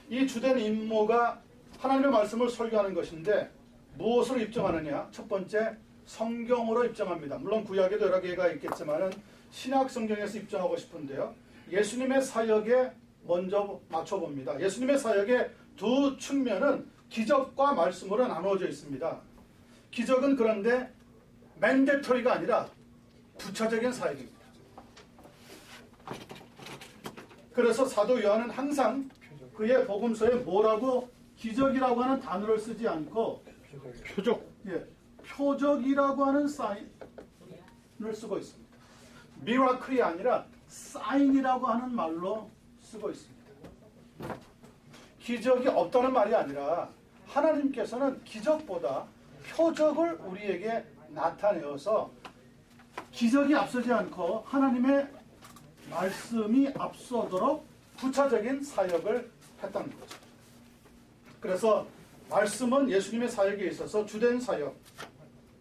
이 주된 임무가 하나님의 말씀을 설교하는 것인데 무엇으로 입증하느냐? 첫 번째, 성경으로 입증합니다. 물론 구약에도 여러 개가 있겠지만은 신약 성경에서 입증하고 싶은데요. 예수님의 사역에 먼저 맞춰봅니다. 예수님의 사역의 두 측면은 기적과 말씀으로 나누어져 있습니다. 기적은 그런데 맨데터리가 아니라 부차적인 사역입니다. 그래서 사도 요한은 항상 그의 복음서에 뭐라고 기적이라고 하는 단어를 쓰지 않고 표적. 표적이라고 하는 사인을 쓰고 있습니다. 미라클이 아니라 사인이라고 하는 말로 쓰고 있습니다. 기적이 없다는 말이 아니라 하나님께서는 기적보다 표적을 우리에게 나타내어서 기적이 앞서지 않고 하나님의 말씀이 앞서도록 부차적인 사역을 했다는 거죠. 그래서 말씀은 예수님의 사역에 있어서 주된 사역,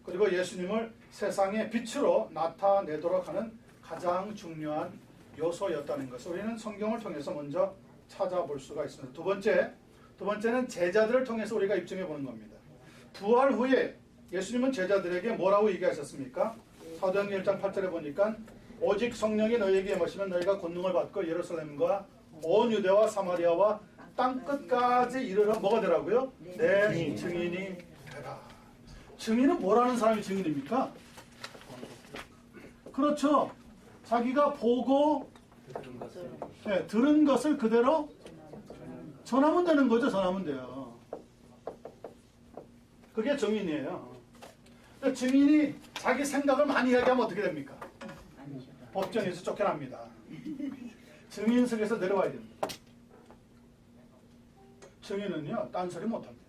그리고 예수님을 세상의 빛으로 나타내도록 하는 가장 중요한 요소였다는 것을 우리는 성경을 통해서 먼저 찾아볼 수가 있습니다. 두 번째는 제자들을 통해서 우리가 입증해 보는 겁니다. 부활 후에 예수님은 제자들에게 뭐라고 얘기하셨습니까? 사도행전 1장 8절에 보니까 오직 성령이 너희에게 임하시면 너희가 권능을 받고 예루살렘과 온 유대와 사마리아와 땅 끝까지 이르러 뭐가 되라고요? 내 증인이 되라. 증인은 뭐라는 사람이 증인입니까? 그렇죠. 자기가 보고 들은 것을 그대로 전하면 되는 거죠. 전하면 돼요. 그게 증인이에요. 근데 증인이 자기 생각을 많이 이야기하면 어떻게 됩니까? 법정에서 쫓겨납니다. 증인석에서 내려와야 됩니다. 증인은요, 딴소리 못합니다.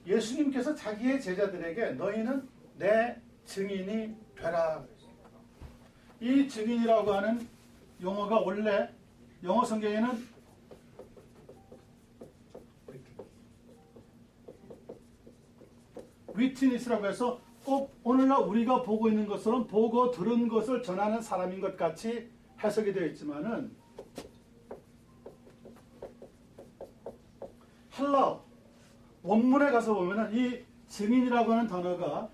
예수님께서 자기의 제자들에게 너희는 내 증인이 되라. 이 증인이라고 하는 용어가 원래 영어 성경에는 위트니스라고 해서 꼭 오늘날 우리가 보고 있는 것처럼 보고 들은 것을 전하는 사람인 것 같이 해석이 되어 있지만은 헬라 원문에 가서 보면은 이 증인이라고 하는 단어가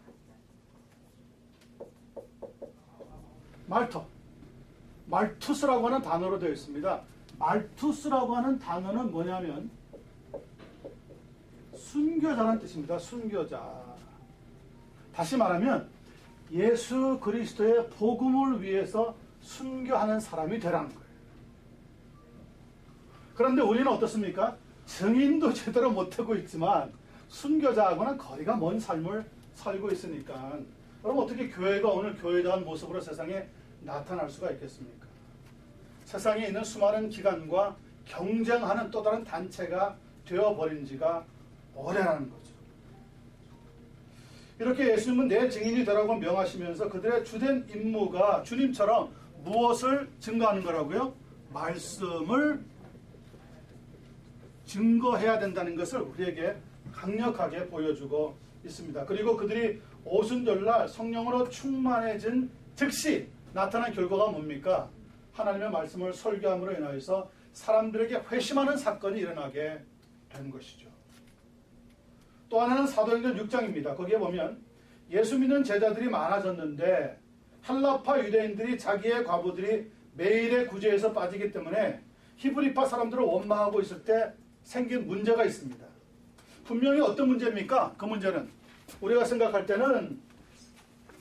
말투스라고 하는 단어로 되어 있습니다. 말투스라고 하는 단어는 뭐냐면 순교자라는 뜻입니다. 순교자. 다시 말하면 예수 그리스도의 복음을 위해서 순교하는 사람이 되라는 거예요. 그런데 우리는 어떻습니까? 증인도 제대로 못하고 있지만 순교자하고는 거리가 먼 삶을 살고 있으니까 그럼 어떻게 교회가 오늘 교회다운 모습으로 세상에 나타날 수가 있겠습니까? 세상에 있는 수많은 기관과 경쟁하는 또 다른 단체가 되어버린 지가 오래라는 거죠. 이렇게 예수님은 내 증인이 되라고 명하시면서 그들의 주된 임무가 주님처럼 무엇을 증거하는 거라고요? 말씀을 증거해야 된다는 것을 우리에게 강력하게 보여주고 있습니다. 그리고 그들이 오순절날 성령으로 충만해진 즉시 나타난 결과가 뭡니까? 하나님의 말씀을 설교함으로 인하여서 사람들에게 회심하는 사건이 일어나게 된 것이죠. 또 하나는 사도행전 6장입니다. 거기에 보면 예수 믿는 제자들이 많아졌는데 헬라파 유대인들이 자기의 과부들이 매일의 구제에서 빠지기 때문에 히브리파 사람들을 원망하고 있을 때 생긴 문제가 있습니다. 분명히 어떤 문제입니까? 그 문제는 우리가 생각할 때는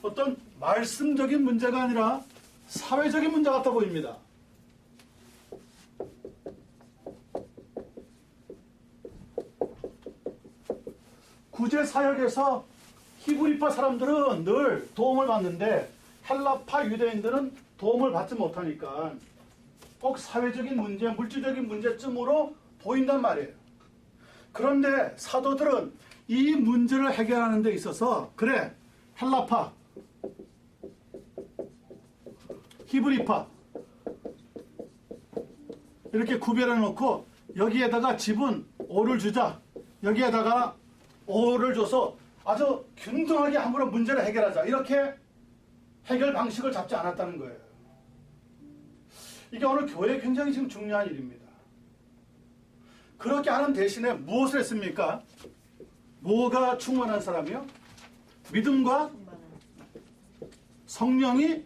어떤 말씀적인 문제가 아니라 사회적인 문제 같아 보입니다. 구제 사역에서 히브리파 사람들은 늘 도움을 받는데 헬라파 유대인들은 도움을 받지 못하니까 꼭 사회적인 문제, 물질적인 문제쯤으로 보인단 말이에요. 그런데 사도들은 이 문제를 해결하는 데 있어서 그래, 헬라파, 히브리파 이렇게 구별해 놓고 여기에다가 지분 5를 주자. 여기에다가 5를 줘서 아주 균등하게 함부로 문제를 해결하자. 이렇게 해결 방식을 잡지 않았다는 거예요. 이게 오늘 교회에 굉장히 지금 중요한 일입니다. 그렇게 하는 대신에 무엇을 했습니까? 뭐가 충만한 사람이요? 믿음과 성령이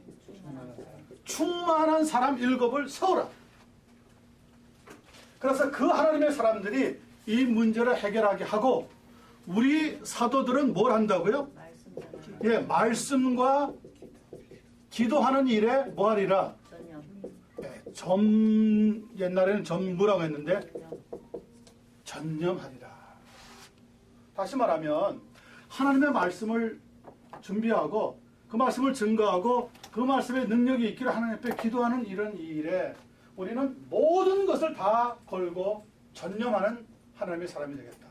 충만한 사람 7을 세우라. 그래서 그 하나님의 사람들이 이 문제를 해결하게 하고 우리 사도들은 뭘 한다고요? 예, 말씀과 기도하는 일에 뭐하리라? 예, 옛날에는 전무라고 했는데 전념하리라. 다시 말하면 하나님의 말씀을 준비하고 그 말씀을 증거하고 그 말씀의 능력이 있기를 하나님 앞에 기도하는 이런 일에 우리는 모든 것을 다 걸고 전념하는 하나님의 사람이 되겠다.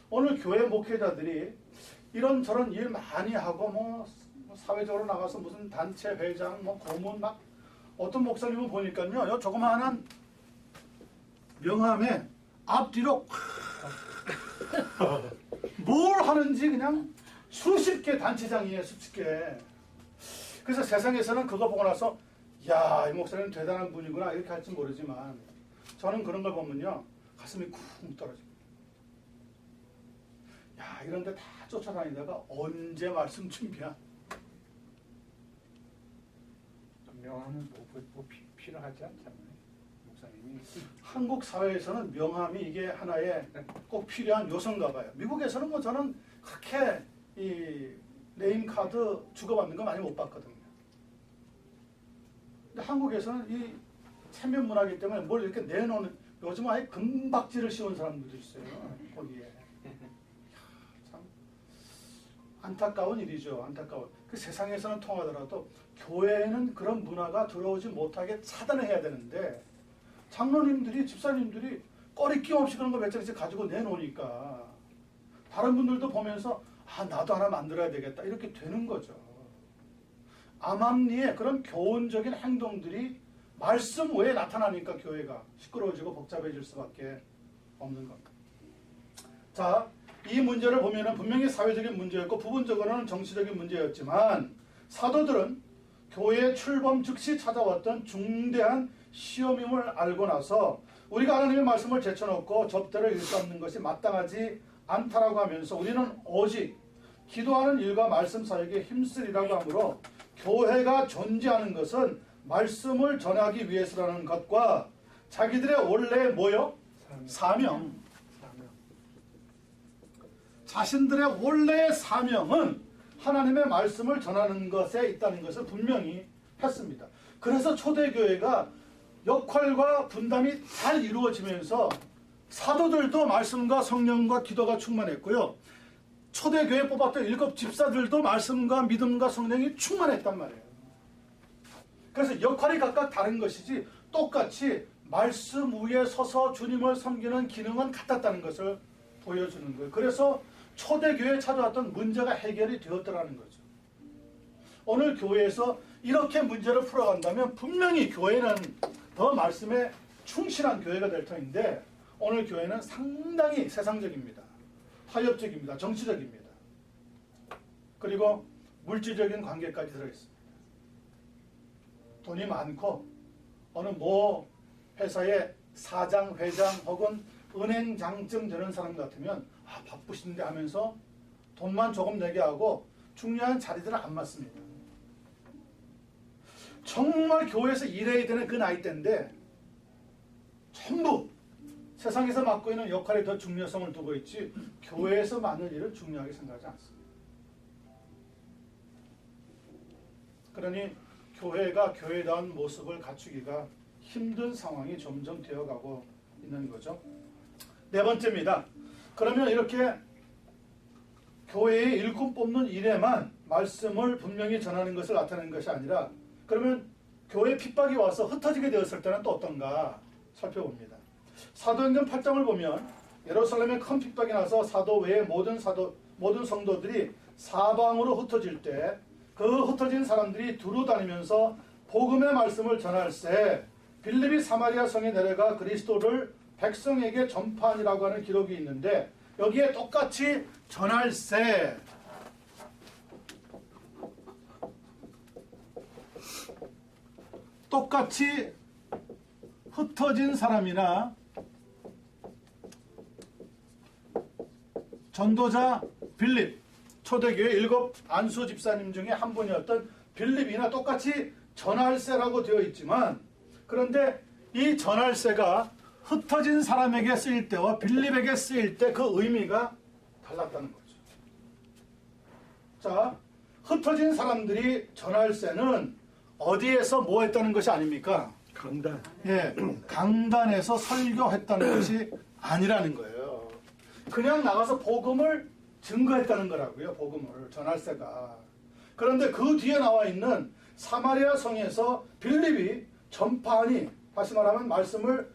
오늘 교회 목회자들이 이런저런 일 많이 하고 뭐 사회적으로 나가서 무슨 단체 회장 뭐 고문 막 어떤 목사님은 보니까요 요 조그마한 명함에 앞뒤로 뭘 하는지 그냥 수십 개 단체장이에요. 수십 개. 그래서 세상에서는 그거 보고 나서 야, 이 목사님 대단한 분이구나 이렇게 할지 모르지만 저는 그런 걸 보면요 가슴이 쿵 떨어집니다. 야, 이런데 다 쫓아다니다가 언제 말씀 준비한 명함은 뭐 필요하지 않잖아요. 목사님이 한국 사회에서는 명함이 이게 하나의 꼭 필요한 요소인가 봐요. 미국에서는 뭐 저는 그렇게 이 네임카드 주고받는 거 많이 못 봤거든요. 근데 한국에서는 이 체면 문화이기 때문에 뭘 이렇게 내놓는 요즘 아예 금박지를 씌운 사람들도 있어요. 거기에. 참 안타까운 일이죠. 안타까운. 그 세상에서는 통하더라도 교회에는 그런 문화가 들어오지 못하게 차단을 해야 되는데 장로님들이 집사님들이 꺼리낌 없이 그런 거 몇 장씩 가지고 내놓으니까 다른 분들도 보면서 아 나도 하나 만들어야 되겠다 이렇게 되는 거죠. 암암리에 그런 교훈적인 행동들이 말씀 외에 나타나니까 교회가 시끄러워지고 복잡해질 수밖에 없는 겁니다. 자, 이 문제를 보면은 분명히 사회적인 문제였고 부분적으로는 정치적인 문제였지만 사도들은 교회의 출범 즉시 찾아왔던 중대한 시험임을 알고 나서 우리가 하나님의 말씀을 제쳐놓고 접대를 일삼는 것이 마땅하지 않다라고 하면서 우리는 오직 기도하는 일과 말씀 사역에 힘쓰리라고 하므로 교회가 존재하는 것은 말씀을 전하기 위해서라는 것과 자기들의 원래 뭐요? 사명. 자신들의 원래의 사명은 하나님의 말씀을 전하는 것에 있다는 것을 분명히 했습니다. 그래서 초대교회가 역할과 분담이 잘 이루어지면서 사도들도 말씀과 성령과 기도가 충만했고요. 초대교회 뽑았던 7 집사들도 말씀과 믿음과 성령이 충만했단 말이에요. 그래서 역할이 각각 다른 것이지 똑같이 말씀 위에 서서 주님을 섬기는 기능은 같았다는 것을 보여주는 거예요. 그래서 초대교회에 찾아왔던 문제가 해결이 되었더라는 거죠. 오늘 교회에서 이렇게 문제를 풀어간다면 분명히 교회는 더 말씀에 충실한 교회가 될 터인데 오늘 교회는 상당히 세상적입니다. 타협적입니다. 정치적입니다. 그리고 물질적인 관계까지 들어있습니다. 돈이 많고 어느 모 회사의 사장, 회장 혹은 은행장쯤 되는 사람 같으면 아 바쁘신데 하면서 돈만 조금 내게 하고 중요한 자리들은 안 맞습니다. 정말 교회에서 일해야 되는 그 나이대인데 전부 세상에서 맡고 있는 역할에 더 중요성을 두고 있지 교회에서 맡는 일을 중요하게 생각하지 않습니다. 그러니 교회가 교회다운 모습을 갖추기가 힘든 상황이 점점 되어가고 있는 거죠. 네 번째입니다. 그러면 이렇게 교회의 일꾼 뽑는 일에만 말씀을 분명히 전하는 것을 나타내는 것이 아니라 그러면 교회 핍박이 와서 흩어지게 되었을 때는 또 어떤가 살펴봅니다. 사도행전 8장을 보면 예루살렘에 큰 핍박이 나서 사도 외의 모든 성도들이 사방으로 흩어질 때 그 흩어진 사람들이 두루 다니면서 복음의 말씀을 전할세 빌립이 사마리아 성에 내려가 그리스도를 백성에게 전파하니라고 하는 기록이 있는데 여기에 똑같이 전할세 똑같이 흩어진 사람이나 전도자 빌립 초대교회 7 안수 집사님 중에 한 분이었던 빌립이나 똑같이 전할세라고 되어 있지만 그런데 이 전할세가 흩어진 사람에게 쓰일 때와 빌립에게 쓰일 때 그 의미가 달랐다는 거죠. 자, 흩어진 사람들이 전할세는 어디에서 뭐 했다는 것이 아닙니까? 강단. 예, 강단에서 설교했다는 것이 아니라는 거예요. 그냥 나가서 복음을 증거했다는 거라고요. 복음을 전할세가. 그런데 그 뒤에 나와 있는 사마리아 성에서 빌립이 전파하니, 다시 말하면 말씀을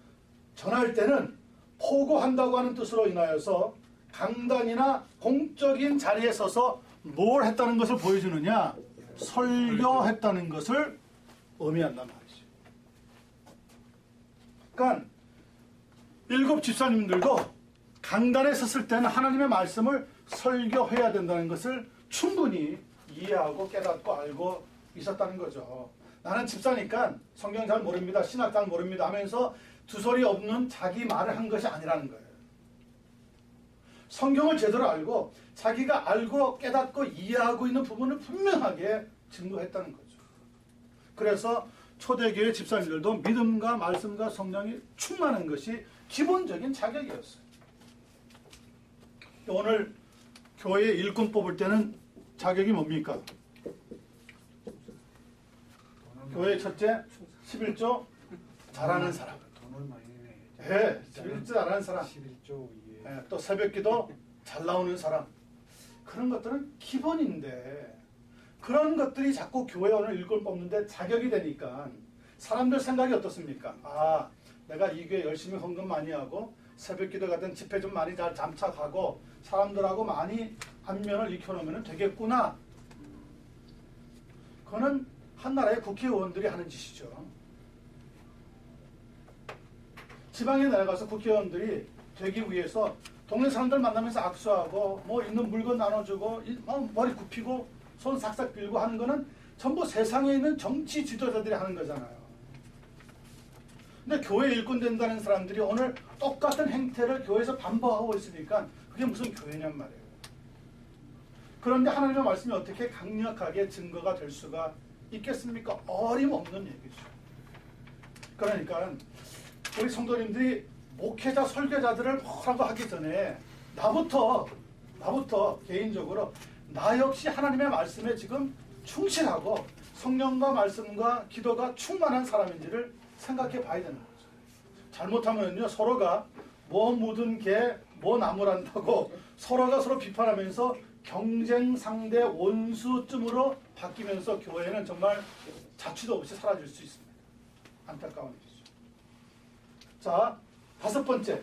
전할 때는 포고한다고 하는 뜻으로 인하여서 강단이나 공적인 자리에 서서 뭘 했다는 것을 보여주느냐? 설교했다는 것을 의미한단 말이죠. 그러니까 일곱 집사님들도 강단에 섰을 때는 하나님의 말씀을 설교해야 된다는 것을 충분히 이해하고 깨닫고 알고 있었다는 거죠. 나는 집사니까 성경 잘 모릅니다, 신학 잘 모릅니다 하면서 두서리 없는 자기 말을 한 것이 아니라는 거예요. 성경을 제대로 알고 자기가 알고 깨닫고 이해하고 있는 부분을 분명하게 증거했다는 거죠. 그래서 초대교회 집사님들도 믿음과 말씀과 성령이 충만한 것이 기본적인 자격이었어요. 오늘 교회 일꾼 뽑을 때는 자격이 뭡니까? 교회 첫째 11조 잘하는 사람. 돈을 많이 내야죠. 네, 11조 잘하는 사람. 11조 위에. 네, 또 새벽기도 잘 나오는 사람. 그런 것들은 기본인데 그런 것들이 자꾸 교회 오늘 일꾼 뽑는데 자격이 되니까 사람들 생각이 어떻습니까? 아, 내가 이 교회 열심히 헌금 많이 하고 새벽기도 같은 집회 좀 많이 잘 잠착하고 사람들하고 많이 안면을 익혀놓으면 되겠구나. 그거는 한 나라의 국회의원들이 하는 짓이죠. 지방에 내려가서 국회의원들이 되기 위해서 동네 사람들 만나면서 악수하고 뭐 있는 물건 나눠주고 머리 굽히고 손 삭삭 빌고 하는 거는 전부 세상에 있는 정치 지도자들이 하는 거잖아요. 근데 교회 일꾼 된다는 사람들이 오늘 똑같은 행태를 교회에서 반복하고 있으니까 그게 무슨 교회냔 말이에요. 그런데 하나님의 말씀이 어떻게 강력하게 증거가 될 수가 있겠습니까? 어림없는 얘기죠. 그러니까 우리 성도님들이 목회자, 설교자들을 뭐라고 하기 전에 나부터 개인적으로 나 역시 하나님의 말씀에 지금 충실하고 성령과 말씀과 기도가 충만한 사람인지를 생각해 봐야 되는 거죠. 잘못하면요, 서로가 뭐 묻은 개, 뭐 나무란다고 서로가 서로 비판하면서 경쟁 상대 원수쯤으로 바뀌면서 교회는 정말 자취도 없이 사라질 수 있습니다. 안타까운 일이죠. 자, 다섯 번째.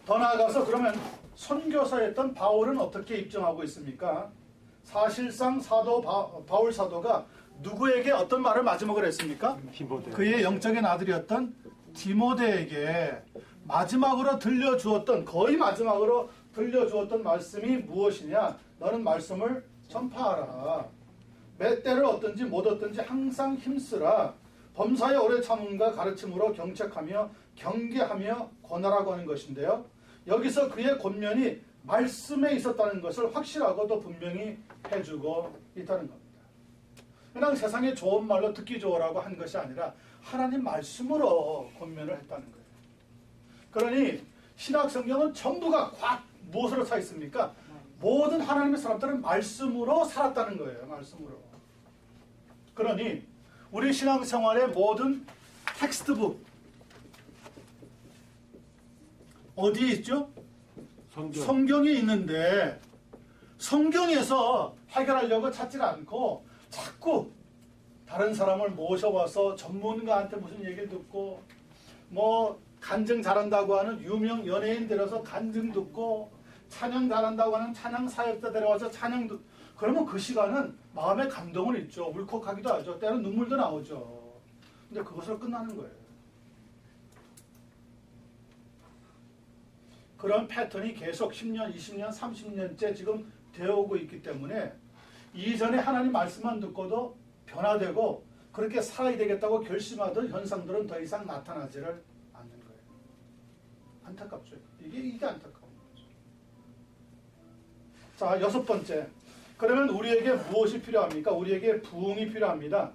더 나아가서 그러면 선교사였던 바울은 어떻게 입증하고 있습니까? 사실상 바울 사도가 누구에게 어떤 말을 마지막으로 했습니까? 디모데. 그의 영적인 아들이었던 디모데에게 마지막으로 들려주었던, 거의 마지막으로 들려주었던 말씀이 무엇이냐? 너는 말씀을 전파하라. 몇 때를 얻든지 못 얻든지 항상 힘쓰라. 범사에 오래 참음과 가르침으로 경책하며 경계하며 권하라고 하는 것인데요. 여기서 그의 권면이 말씀에 있었다는 것을 확실하고 또 분명히 해주고 있다는 겁니다. 그냥 세상에 좋은 말로 듣기 좋으라고 한 것이 아니라 하나님 말씀으로 권면을 했다는 거예요. 그러니 신약 성경은 전부가 무엇으로 차 있습니까? 모든 하나님의 사람들은 말씀으로 살았다는 거예요. 말씀으로. 그러니 우리 신앙생활의 모든 텍스트북 어디에 있죠? 성경에 있는데 성경에서 해결하려고 찾지 않고 자꾸 다른 사람을 모셔와서 전문가한테 무슨 얘기를 듣고 뭐 간증 잘한다고 하는 유명 연예인 데려서 간증 듣고 찬양 잘한다고 하는 찬양 사역자 데려와서 찬양 듣고 그러면 그 시간은 마음의 감동은 있죠. 울컥하기도 하죠. 때로는 눈물도 나오죠. 근데 그것으로 끝나는 거예요. 그런 패턴이 계속 10년, 20년, 30년째 지금 되어오고 있기 때문에 이전에 하나님 말씀만 듣고도 변화되고 그렇게 살아야 되겠다고 결심하던 현상들은 더 이상 나타나지를 않는 거예요. 안타깝죠. 이게 안타까운 거죠. 자, 여섯 번째. 그러면 우리에게 무엇이 필요합니까? 우리에게 부흥이 필요합니다.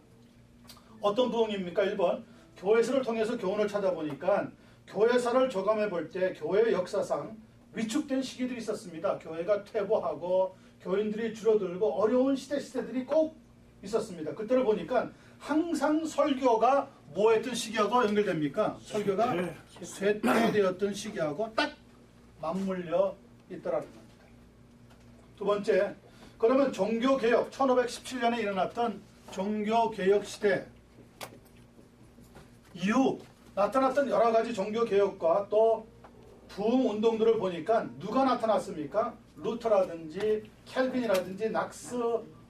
어떤 부흥입니까? 1번. 교회설을 통해서 교훈을 찾아보니까 교회사를 조감해 볼 때 교회 역사상 위축된 시기들이 있었습니다. 교회가 퇴보하고 교인들이 줄어들고 어려운 시대들이 꼭 있었습니다. 그때를 보니까 항상 설교가 뭐했던 시기하고 연결됩니까? 설교가 쇠퇴되었던 시기하고 딱 맞물려 있더라는 겁니다. 두 번째, 그러면 종교개혁, 1517년에 일어났던 종교개혁 시대 이후 나타났던 여러 가지 종교개혁과 또 부흥 운동들을 보니까 누가 나타났습니까? 루터라든지 켈빈이라든지 낙스,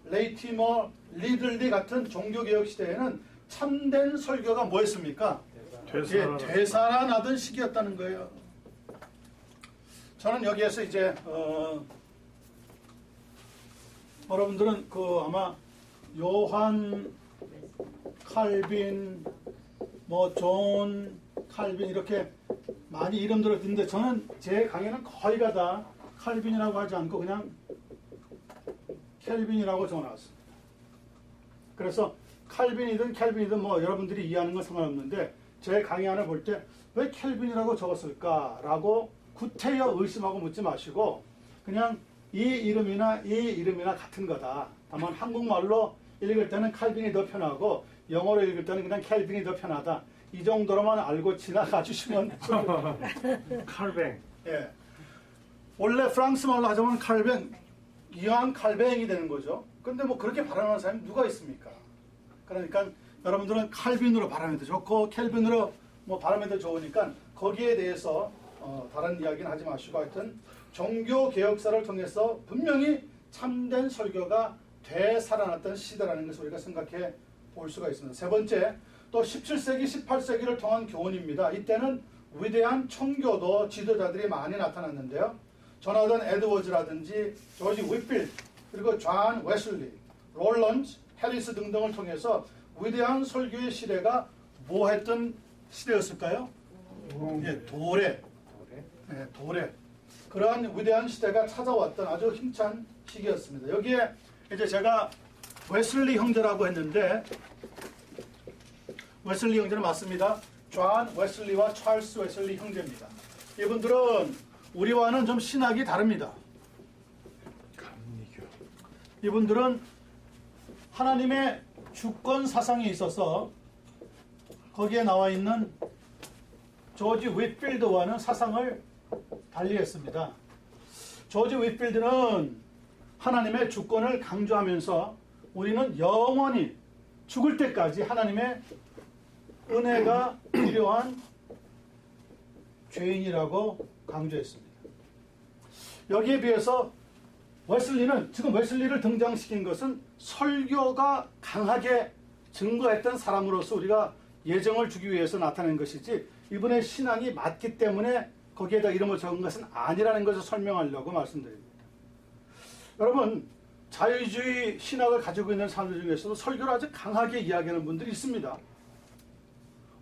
레이티머, 리들리 같은 종교개혁 시대에는 참된 설교가 뭐였습니까? 되살아나던 시기였다는 거예요. 저는 여기에서 이제 여러분들은 아마 요한 칼빈, 존 칼빈 이렇게 많이 이름 들었는데 저는 제 강의는 거의가 다 칼빈이라고 하지 않고 그냥 켈빈이라고 적어놨습니다. 그래서 칼빈이든 켈빈이든 여러분들이 이해하는 건 상관없는데 제 강의안을 볼 때 왜 켈빈이라고 적었을까라고 구태여 의심하고 묻지 마시고 그냥 이 이름이나 같은 거다. 다만 한국말로 읽을 때는 칼빈이 더 편하고 영어로 읽을 때는 그냥 켈빈이 더 편하다. 이 정도로만 알고 지나가 주시면 칼뱅. 예. 원래 프랑스 말로 하자면 칼뱅, 이왕 칼뱅이 되는 거죠. 근데 그렇게 발음하는 사람이 누가 있습니까? 그러니까 여러분들은 칼빈으로 발음해도 좋고 켈빈으로 발음해도 좋으니까 거기에 대해서 다른 이야기는 하지 마시고 하여튼 종교 개혁사를 통해서 분명히 참된 설교가 되살아났던 시대라는 것을 우리가 생각해 볼 수가 있습니다. 세 번째, 또 17세기, 18세기를 통한 교훈입니다. 이때는 위대한 청교도 지도자들이 많이 나타났는데요. 조나단 에드워즈라든지 조지 윗필드, 그리고 존 웨슬리, 롤런즈, 해리스 등등을 통해서 위대한 설교의 시대가 뭐 했던 시대였을까요? 도래. 네, 도래. 그러한 위대한 시대가 찾아왔던 아주 힘찬 시기였습니다. 여기에 이제 제가 웨슬리 형제라고 했는데 웨슬리 형제는 맞습니다. 존 웨슬리와 찰스 웨슬리 형제입니다. 이분들은 우리와는 좀 신학이 다릅니다. 감리교. 이분들은 하나님의 주권 사상에 있어서 거기에 나와 있는 조지 윗필드와는 사상을 달리했습니다. 조지 윗필드는 하나님의 주권을 강조하면서 우리는 영원히 죽을 때까지 하나님의 은혜가 필요한 죄인이라고 강조했습니다. 여기에 비해서 웨슬리는 지금 웨슬리를 등장시킨 것은 설교가 강하게 증거했던 사람으로서 우리가 예정을 주기 위해서 나타낸 것이지 이분의 신앙이 맞기 때문에 거기에다 이름을 적은 것은 아니라는 것을 설명하려고 말씀드립니다. 여러분, 자유주의 신학을 가지고 있는 사람들 중에서도 설교를 아주 강하게 이야기하는 분들이 있습니다.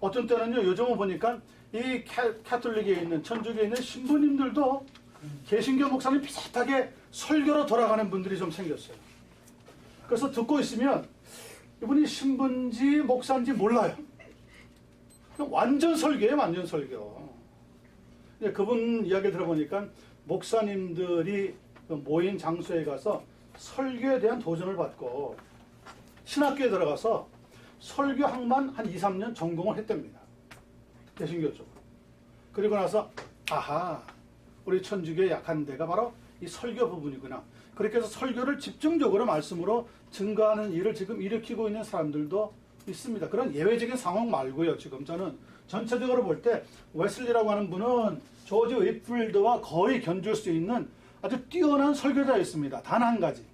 어떤 때는요, 요즘은 보니까 이 카톨릭에 있는 천주교에 있는 신부님들도 개신교 목사님 비슷하게 설교로 돌아가는 분들이 좀 생겼어요. 그래서 듣고 있으면 이분이 신부인지 목사인지 몰라요. 완전 설교예요, 완전 설교. 그분 이야기 들어보니까 목사님들이 모인 장소에 가서 설교에 대한 도전을 받고 신학교에 들어가서 설교학만 한 2, 3년 전공을 했답니다. 개신교 쪽으로. 그리고 나서 아하, 우리 천주교의 약한 데가 바로 이 설교 부분이구나. 그렇게 해서 설교를 집중적으로 말씀으로 증거하는 일을 지금 일으키고 있는 사람들도 있습니다. 그런 예외적인 상황 말고요. 지금 저는 전체적으로 볼 때 웨슬리라고 하는 분은 조지 윗필드와 거의 견줄 수 있는 아주 뛰어난 설교자였습니다. 단 한 가지.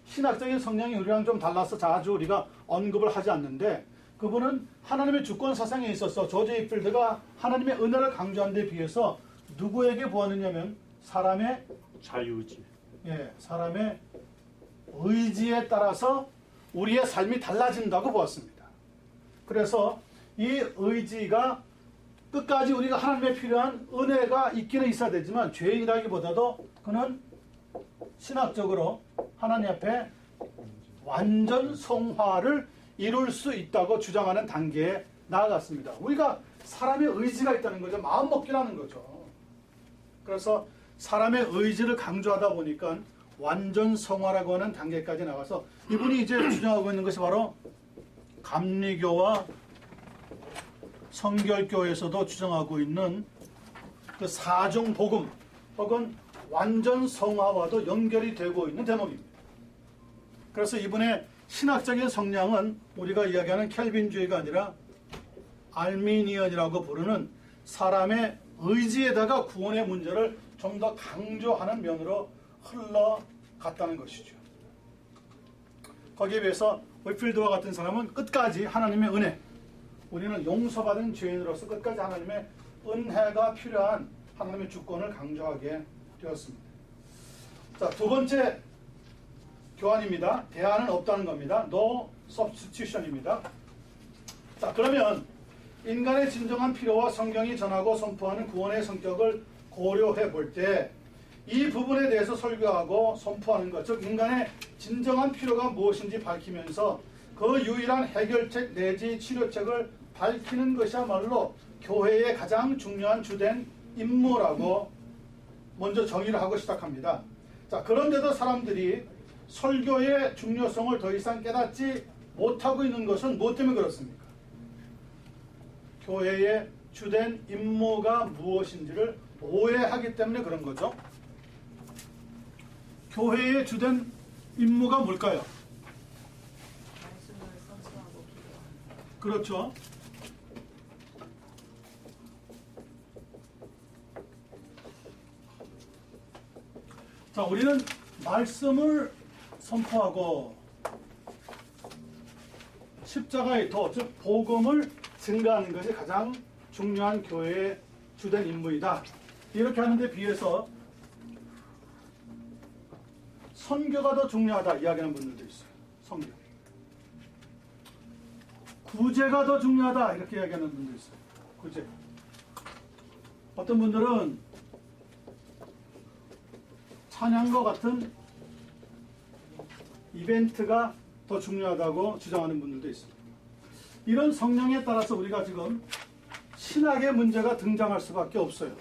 신학적인 성향이 우리랑 좀 달라서 자주 우리가 언급을 하지 않는데 그분은 하나님의 주권 사상에 있어서 조지 윗필드가 하나님의 은혜를 강조한 데 비해서 누구에게 보았느냐면 사람의 자유의지. 사람의 의지에 따라서 우리의 삶이 달라진다고 보았습니다. 그래서 이 의지가 끝까지 우리가 하나님의 필요한 은혜가 있기는 있어야 되지만 죄인이라기보다도 그는 신학적으로 하나님 앞에 완전 성화를 이룰 수 있다고 주장하는 단계에 나아갔습니다. 우리가 사람의 의지가 있다는 거죠. 마음먹기라는 거죠. 그래서 사람의 의지를 강조하다 보니까 완전 성화라고 하는 단계까지 나가서 이분이 이제 주장하고 있는 것이 바로 감리교와 성결교에서도 주장하고 있는 그 사중 복음 혹은 완전 성화와도 연결이 되고 있는 대목입니다. 그래서 이분의 신학적인 성향은 우리가 이야기하는 켈빈주의가 아니라 알미니언이라고 부르는 사람의 의지에다가 구원의 문제를 좀 더 강조하는 면으로 흘러갔다는 것이죠. 거기에 비해서 웨필드와 같은 사람은 끝까지 하나님의 은혜, 우리는 용서받은 죄인으로서 끝까지 하나님의 은혜가 필요한 하나님의 주권을 강조하게 되었습니다. 자, 두 번째 교환입니다. 대안은 없다는 겁니다. No substitution입니다. 자, 그러면 인간의 진정한 필요와 성경이 전하고 선포하는 구원의 성격을 고려해 볼 때 이 부분에 대해서 설교하고 선포하는 것, 즉 인간의 진정한 필요가 무엇인지 밝히면서 그 유일한 해결책 내지 치료책을 밝히는 것이야말로 교회의 가장 중요한 주된 임무라고 먼저 정의를 하고 시작합니다. 자, 그런데도 사람들이 설교의 중요성을 더 이상 깨닫지 못하고 있는 것은 무엇 때문에 그렇습니까? 교회의 주된 임무가 무엇인지를 오해하기 때문에 그런 거죠. 교회의 주된 임무가 뭘까요? 말씀을 선포하고 기도하는. 그렇죠. 자, 우리는 말씀을 선포하고 십자가의 도, 즉 복음을 증가하는 것이 가장 중요한 교회의 주된 임무이다. 이렇게 하는데 비해서 선교가 더 중요하다 이야기하는 분들도 있어요. 선교. 구제가 더 중요하다 이렇게 이야기하는 분도 있어요. 구제. 어떤 분들은 찬양과 같은 이벤트가 더 중요하다고 주장하는 분들도 있습니다. 이런 성향에 따라서 우리가 지금 신학의 문제가 등장할 수밖에 없어요.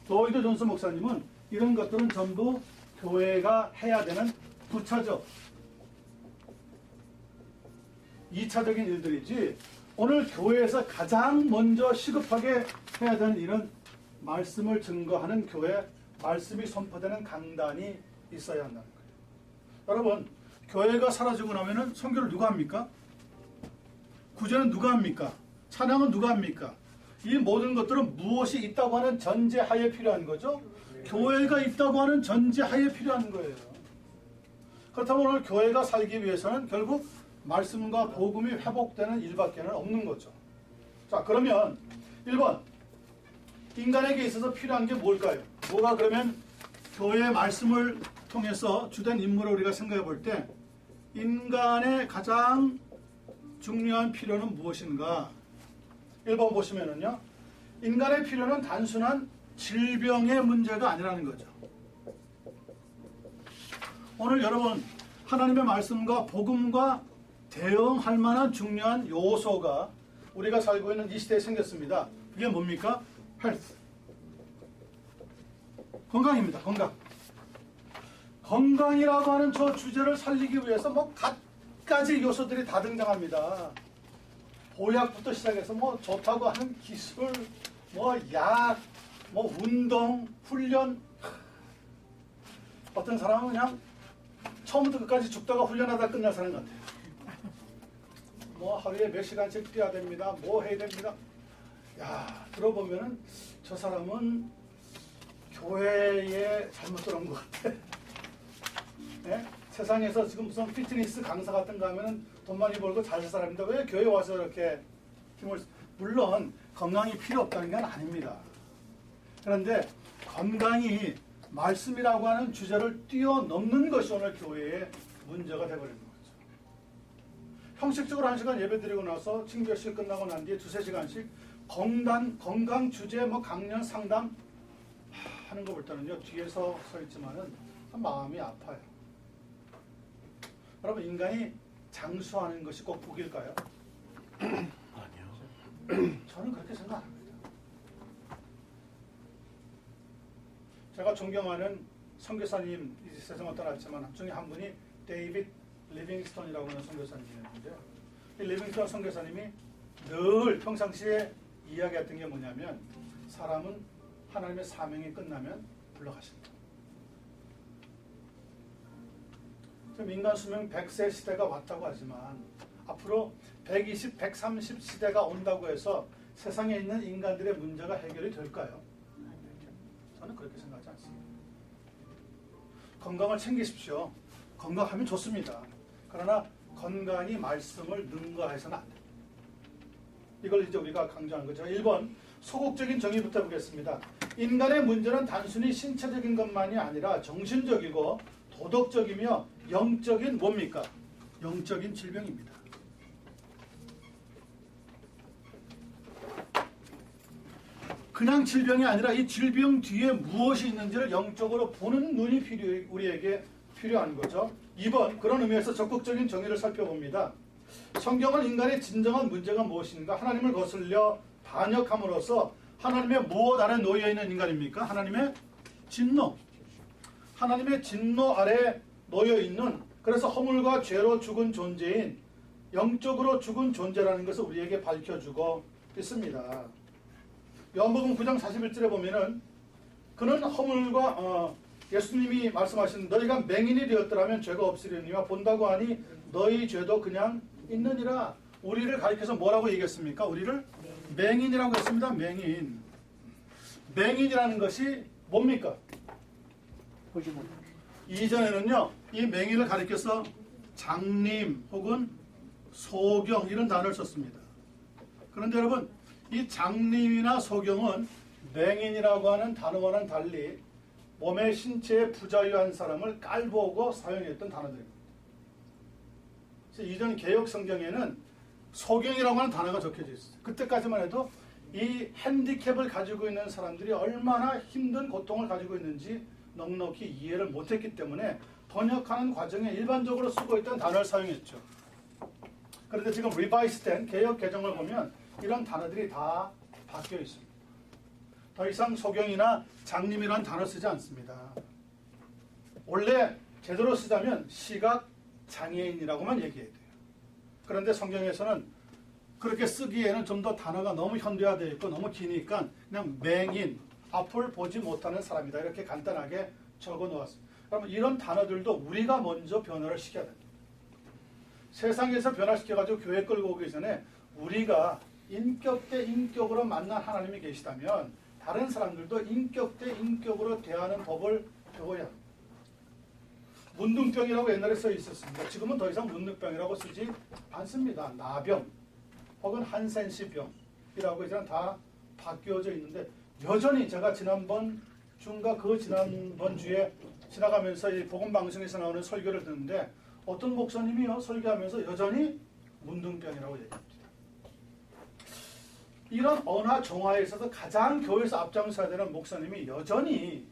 로이드 존스 목사님은 이런 것들은 전부 교회가 해야 되는 부차적 2차적인 일들이지 오늘 교회에서 가장 먼저 시급하게 해야 되는 일은 말씀을 증거하는 교회, 말씀이 선포되는 강단이 있어야 한다는 거예요. 여러분, 교회가 사라지고 나면은 선교를 누가 합니까? 구제는 누가 합니까? 찬양은 누가 합니까? 이 모든 것들은 무엇이 있다고 하는 전제하에 필요한 거죠? 교회가 있다고 하는 전제하에 필요한 거예요. 그렇다면 오늘 교회가 살기 위해서는 결국 말씀과 복음이 회복되는 일밖에는 없는 거죠. 자, 그러면 1번 인간에게 있어서 필요한 게 뭘까요? 뭐가 그러면 교회의 말씀을 통해서 주된 임무를 우리가 생각해 볼 때 인간의 가장 중요한 필요는 무엇인가? 1번 보시면은요, 인간의 필요는 단순한 질병의 문제가 아니라는 거죠. 오늘 여러분, 하나님의 말씀과 복음과 대응할 만한 중요한 요소가 우리가 살고 있는 이 시대에 생겼습니다. 그게 뭡니까? 헬스. 건강입니다. 건강. 건강이라고 하는 저 주제를 살리기 위해서 뭐 갖가지 요소들이 다 등장합니다. 보약부터 시작해서 뭐 좋다고 하는 기술, 뭐 약, 뭐 운동, 훈련. 어떤 사람은 그냥 처음부터 끝까지 죽다가 훈련하다 끝날 사람 같아요. 뭐 하루에 몇 시간씩 뛰어야 됩니다. 뭐 해야 됩니다. 야, 들어보면은 저 사람은 교회에 잘못 들어온 것 같아. 네? 세상에서 지금 무슨 피트니스 강사 같은 거 하면은 돈 많이 벌고 잘 살 사람인데 왜 교회 와서 이렇게 힘을 물론 건강이 필요 없다는 건 아닙니다. 그런데 건강이 말씀이라고 하는 주제를 뛰어넘는 것이 오늘 교회의 문제가 되어버리는 거죠. 형식적으로 1시간 예배 드리고 나서 칭교실 끝나고 난 뒤에 2-3시간씩 건강 주제 뭐 강연 상담 하는 거 볼 때는요, 뒤에서 서 있지만은 마음이 아파요. 여러분, 인간이 장수하는 것이 꼭 복일까요? 저는 그렇게 생각 안 합니다. 제가 존경하는 선교사님, 이 세상을 떠났지만 중에 한 분이 데이빗 리빙스턴이라고 하는 선교사님이었는데요. 이 리빙스턴 선교사님이 늘 평상시에 이야기했던 게 뭐냐면 사람은 하나님의 사명이 끝나면 불러가신다. 지금 인간 수명 100세 시대가 왔다고 하지만 앞으로 120, 130 시대가 온다고 해서 세상에 있는 인간들의 문제가 해결이 될까요? 저는 그렇게 생각하지 않습니다. 건강을 챙기십시오. 건강하면 좋습니다. 그러나 건강이 말씀을 능가해서는 안 됩니다. 이걸 이제 우리가 강조하는 거죠. 1번 소극적인 정의부터 보겠습니다. 인간의 문제는 단순히 신체적인 것만이 아니라 정신적이고 도덕적이며 영적인 뭡니까? 영적인 질병입니다. 그냥 질병이 아니라 이 질병 뒤에 무엇이 있는지를 영적으로 보는 눈이 우리에게 필요한 거죠. 2번 그런 의미에서 적극적인 정의를 살펴봅니다. 성경은 인간의 진정한 문제가 무엇인가 하나님을 거슬려 반역함으로써 하나님의 무엇 아래 놓여있는 인간입니까? 하나님의 진노. 하나님의 진노 아래 놓여있는 그래서 허물과 죄로 죽은 존재인 영적으로 죽은 존재라는 것을 우리에게 밝혀주고 있습니다. 요한복음 9장 41절에 보면은 그는 허물과 예수님이 말씀하신 너희가 맹인이 되었더라면 죄가 없으려니와 본다고 하니 너희 죄도 그냥 있느니라. 우리를 가리켜서 뭐라고 얘기했습니까? 우리를 맹인이라고 했습니다. 맹인. 맹인이라는 것이 뭡니까? 이전에는요 이 맹인을 가리켜서 장님 혹은 소경 이런 단어를 썼습니다. 그런데 여러분 이 장님이나 소경은 맹인이라고 하는 단어와는 달리 몸의 신체에 부자유한 사람을 깔보고 사용했던 단어들입니다. 그래서 이전 개역 성경에는 소경이라고 하는 단어가 적혀져 있어요. 그때까지만 해도 이 핸디캡을 가지고 있는 사람들이 얼마나 힘든 고통을 가지고 있는지 넉넉히 이해를 못했기 때문에 번역하는 과정에 일반적으로 쓰고 있던 단어를 사용했죠. 그런데 지금 리바이스된 개역 개정을 보면 이런 단어들이 다 바뀌어 있습니다. 더 이상 소경이나 장님이라는 단어 쓰지 않습니다. 원래 제대로 쓰자면 시각 장애인이라고만 얘기해야 돼요. 그런데 성경에서는 그렇게 쓰기에는 좀 더 단어가 너무 현대화되어 있고 너무 기니까 그냥 맹인, 앞을 보지 못하는 사람이다 이렇게 간단하게 적어 놓았습니다. 그러면 이런 단어들도 우리가 먼저 변화를 시켜야 됩니다. 세상에서 변화시켜가지고 교회 끌고 오기 전에 우리가 인격 대 인격으로 만난 하나님이 계시다면 다른 사람들도 인격 대 인격으로 대하는 법을 배워야 합니다. 문둥병이라고 옛날에 써 있었습니다. 지금은 더 이상 문둥병이라고 쓰지 않습니다. 나병 혹은 한센시병이라고 이제는 다 바뀌어져 있는데 여전히 제가 지난번 주인가 그 지난번 주에 지나가면서 이 복음방송에서 나오는 설교를 듣는데 어떤 목사님이요 설교하면서 여전히 문둥병이라고 얘기합니다. 이런 언화 정화에 있어서 가장 교회에서 앞장서야 되는 목사님이 여전히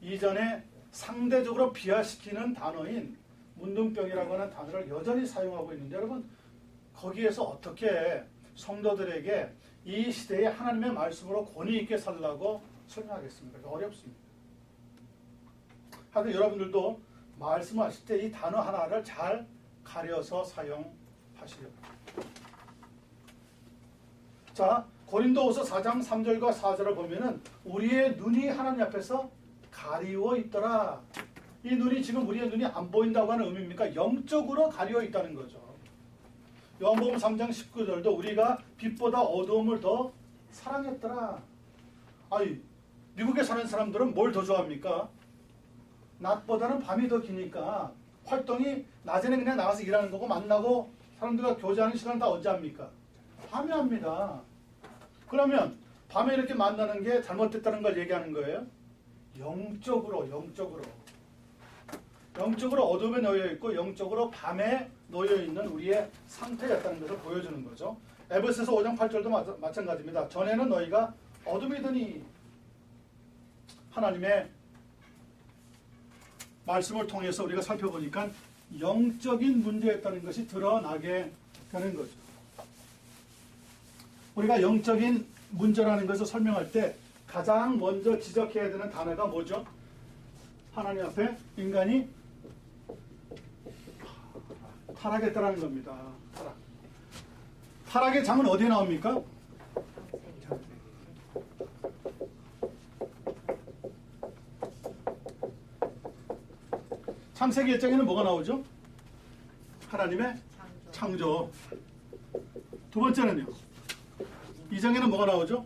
이전에 상대적으로 비하시키는 단어인 문둥병이라고 하는 단어를 여전히 사용하고 있는데 여러분 거기에서 어떻게 성도들에게 이 시대에 하나님의 말씀으로 권위 있게 살라고 설명하겠습니까? 어렵습니다. 하여튼 여러분들도 말씀하실 때 이 단어 하나를 잘 가려서 사용하시려고. 자, 고린도후서 4장 3절과 4절을 보면은 우리의 눈이 하나님 앞에서 가리워 있더라. 이 눈이 지금 우리의 눈이 안 보인다고 하는 의미입니까? 영적으로 가리워 있다는 거죠. 요한복음 3장 19절도 우리가 빛보다 어두움을 더 사랑했더라. 아니, 미국에 사는 사람들은 뭘 더 좋아합니까? 낮보다는 밤이 더 기니까 활동이 낮에는 그냥 나가서 일하는 거고 만나고 사람들과 교제하는 시간은 다 언제 합니까? 밤에 합니다. 그러면 밤에 이렇게 만나는 게 잘못됐다는 걸 얘기하는 거예요? 영적으로 어둠에 놓여 있고 영적으로 밤에 놓여 있는 우리의 상태였다는 것을 보여주는 거죠. 에베소서 5장 8절도 마찬가지입니다. 전에는 너희가 어둠이더니 하나님의 말씀을 통해서 우리가 살펴보니까 영적인 문제였다는 것이 드러나게 되는 거죠. 우리가 영적인 문제라는 것을 설명할 때 가장 먼저 지적해야 되는 단어가 뭐죠? 하나님 앞에 인간이 타락했다라는 겁니다. 타락. 타락의 장은 어디에 나옵니까? 창세기 1장에는 뭐가 나오죠? 하나님의 창조. 두 번째는요. 2장에는 뭐가 나오죠?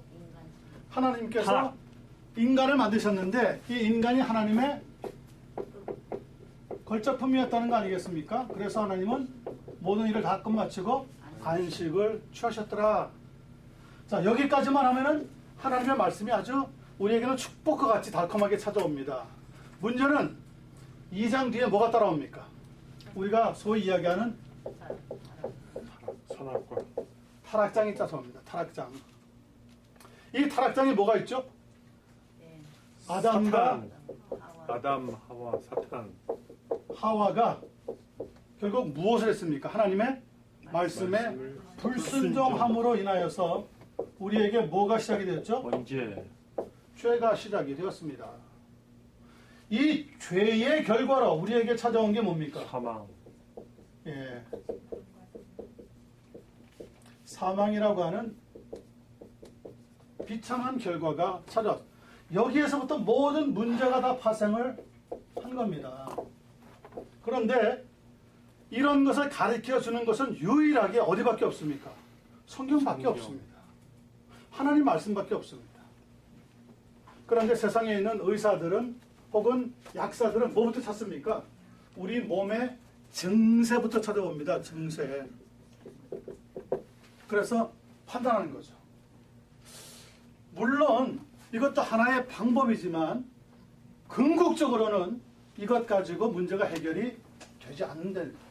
하나님께서 타락. 인간을 만드셨는데 이 인간이 하나님의 걸작품이었다는 거 아니겠습니까? 그래서 하나님은 모든 일을 다 끝마치고 안식을 취하셨더라. 자, 여기까지만 하면은 하나님의 말씀이 아주 우리에게는 축복과 같이 달콤하게 찾아옵니다. 문제는 2장 뒤에 뭐가 따라옵니까? 우리가 소위 이야기하는 선악과 타락장이 따라옵니다. 타락장. 이 타락장에 뭐가 있죠? 아담과 아담, 하와, 사탄. 하와가 결국 무엇을 했습니까? 하나님의 말씀에 불순종함으로 인하여서 우리에게 뭐가 시작이 되었죠? 언제? 죄가 시작이 되었습니다. 이 죄의 결과로 우리에게 찾아온 게 뭡니까? 사망. 예. 사망이라고 하는 비참한 결과가 찾아왔습니다. 여기에서부터 모든 문제가 다 파생을 한 겁니다. 그런데 이런 것을 가르쳐 주는 것은 유일하게 어디밖에 없습니까? 성경밖에 성경. 없습니다. 하나님 말씀밖에 없습니다. 그런데 세상에 있는 의사들은 혹은 약사들은 뭐부터 찾습니까? 우리 몸의 증세부터 찾아봅니다. 증세. 그래서 판단하는 거죠. 물론 이것도 하나의 방법이지만 궁극적으로는 이것 가지고 문제가 해결이 되지 않는다는 거예요.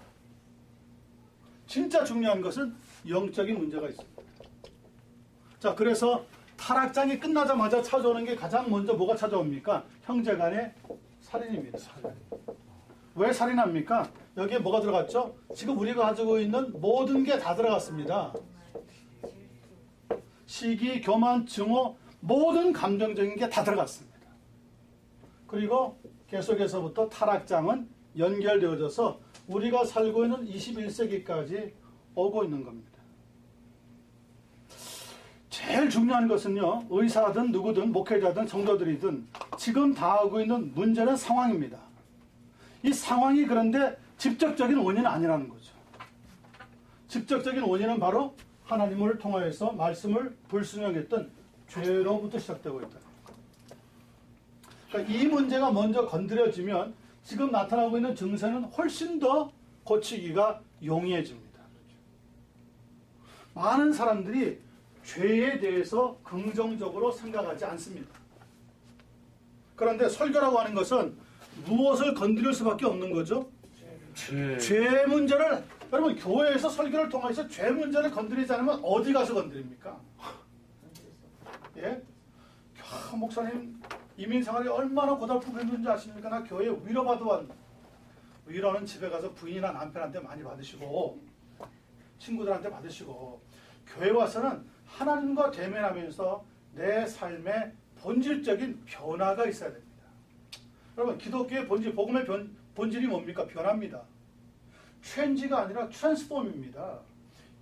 진짜 중요한 것은 영적인 문제가 있습니다. 자, 그래서 타락장이 끝나자마자 찾아오는 게 가장 먼저 뭐가 찾아옵니까? 형제간의 살인입니다. 왜 살인합니까? 여기에 뭐가 들어갔죠? 지금 우리가 가지고 있는 모든 게 다 들어갔습니다. 시기, 교만, 증오, 모든 감정적인 게 다 들어갔습니다. 그리고 계속해서부터 타락장은 연결되어져서 우리가 살고 있는 21세기까지 오고 있는 겁니다. 제일 중요한 것은요, 의사든 누구든 목회자든 성도들이든 지금 당하고 있는 문제는 상황입니다. 이 상황이 그런데 직접적인 원인은 아니라는 거죠. 직접적인 원인은 바로 하나님을 통하여서 말씀을 불순종했던 죄로부터 시작되고 있다. 그러니까 이 문제가 먼저 건드려지면 지금 나타나고 있는 증세는 훨씬 더 고치기가 용이해집니다. 많은 사람들이 죄에 대해서 긍정적으로 생각하지 않습니다. 그런데 설교라고 하는 것은 무엇을 건드릴 수밖에 없는 거죠? 죄 문제를, 여러분 교회에서 설교를 통해서 죄 문제를 건드리지 않으면 어디 가서 건드립니까? 예? 목사님 이민 생활이 얼마나 고달프고 힘든지 아십니까? 나 교회 위로받아 왔는데. 위로는 집에 가서 부인이나 남편한테 많이 받으시고 친구들한테 받으시고, 교회 와서는 하나님과 대면하면서 내 삶의 본질적인 변화가 있어야 됩니다. 여러분 기독교의 본질, 복음의 본질이 뭡니까? 변화입니다. 체인지가 아니라 트랜스폼입니다.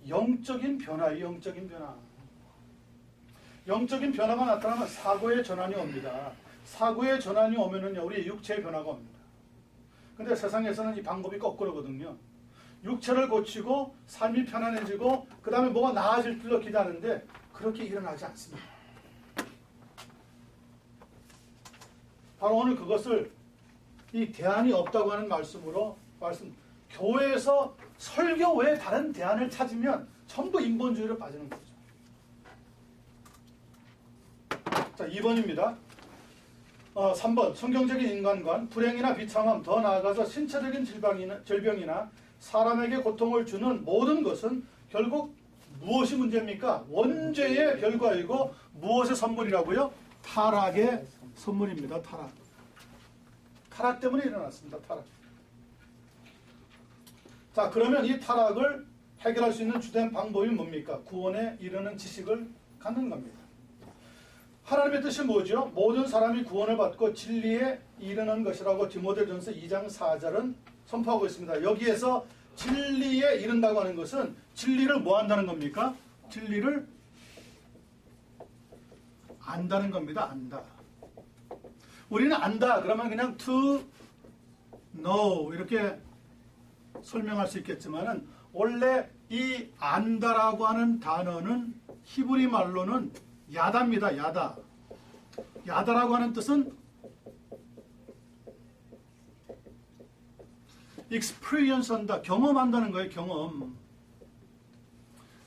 영적인 변화예요. 영적인 변화. 영적인 변화가 나타나면 사고의 전환이 옵니다. 사고의 전환이 오면은요, 우리의 육체의 변화가 옵니다. 근데 세상에서는 이 방법이 거꾸로거든요. 육체를 고치고 삶이 편안해지고 그 다음에 뭐가 나아질 줄로 기대하는데 그렇게 일어나지 않습니다. 바로 오늘 그것을 이 대안이 없다고 하는 말씀으로 교회에서 설교 외에 다른 대안을 찾으면 전부 인본주의로 빠지는 거죠. 자, 2번입니다. 3번, 성경적인 인간관, 불행이나 비참함, 더 나아가서 신체적인 질병이나 사람에게 고통을 주는 모든 것은 결국 무엇이 문제입니까? 원죄의 결과이고 무엇의 선물이라고요? 타락의 선물입니다. 타락. 타락 때문에 일어났습니다. 타락. 자, 그러면 이 타락을 해결할 수 있는 주된 방법이 뭡니까? 구원에 이르는 지식을 갖는 겁니다. 하나님의 뜻이 뭐죠? 모든 사람이 구원을 받고 진리에 이르는 것이라고 디모데전서 2장 4절은 선포하고 있습니다. 여기에서 진리에 이른다고 하는 것은 진리를 뭐 한다는 겁니까? 진리를 안다는 겁니다. 안다. 우리는 안다 그러면 그냥 to know 이렇게 설명할 수 있겠지만은 원래 이 안다라고 하는 단어는 히브리 말로는 야다입니다. 야다. 야다라고 하는 뜻은 experience 한다. 경험한다는 거예요. 경험.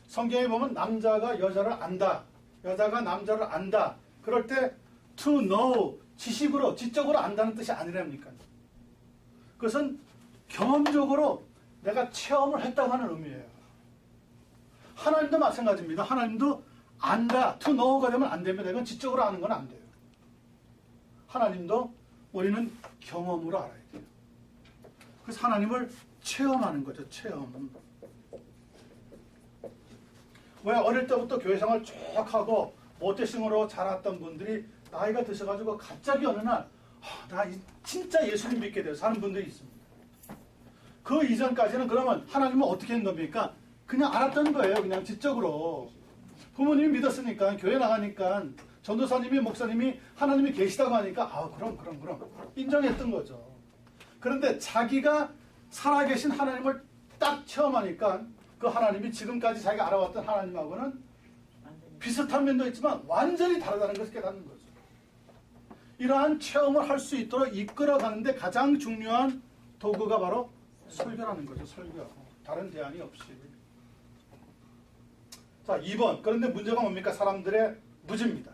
성경에 보면 남자가 여자를 안다. 여자가 남자를 안다. 그럴 때 to know 지식으로 지적으로 안다는 뜻이 아니랍니까? 그것은 경험적으로 내가 체험을 했다고 하는 의미예요. 하나님도 마찬가지입니다. 하나님도 안다, to know가 되면 안 됩니다. 이건 지적으로 아는 건 안 돼요. 하나님도 우리는 경험으로 알아야 돼요. 그래서 하나님을 체험하는 거죠. 체험. 왜 어릴 때부터 교회 생활 쭉 하고 모태싱으로 자랐던 분들이 나이가 드셔가지고 갑자기 어느 날 나 진짜 예수님 믿게 돼서 사는 분들이 있습니다. 그 이전까지는 그러면 하나님은 어떻게 한 겁니까? 그냥 알았던 거예요. 그냥 지적으로. 부모님이 믿었으니까 교회 나가니까 전도사님이 목사님이 하나님이 계시다고 하니까 그럼 인정했던 거죠. 그런데 자기가 살아계신 하나님을 딱 체험하니까 그 하나님이 지금까지 자기가 알아왔던 하나님하고는 비슷한 면도 있지만 완전히 다르다는 것을 깨닫는 거죠. 이러한 체험을 할 수 있도록 이끌어가는데 가장 중요한 도구가 바로 설교라는 거죠. 설교. 다른 대안이 없이. 자, 2번. 그런데 문제가 뭡니까? 사람들의 무지입니다.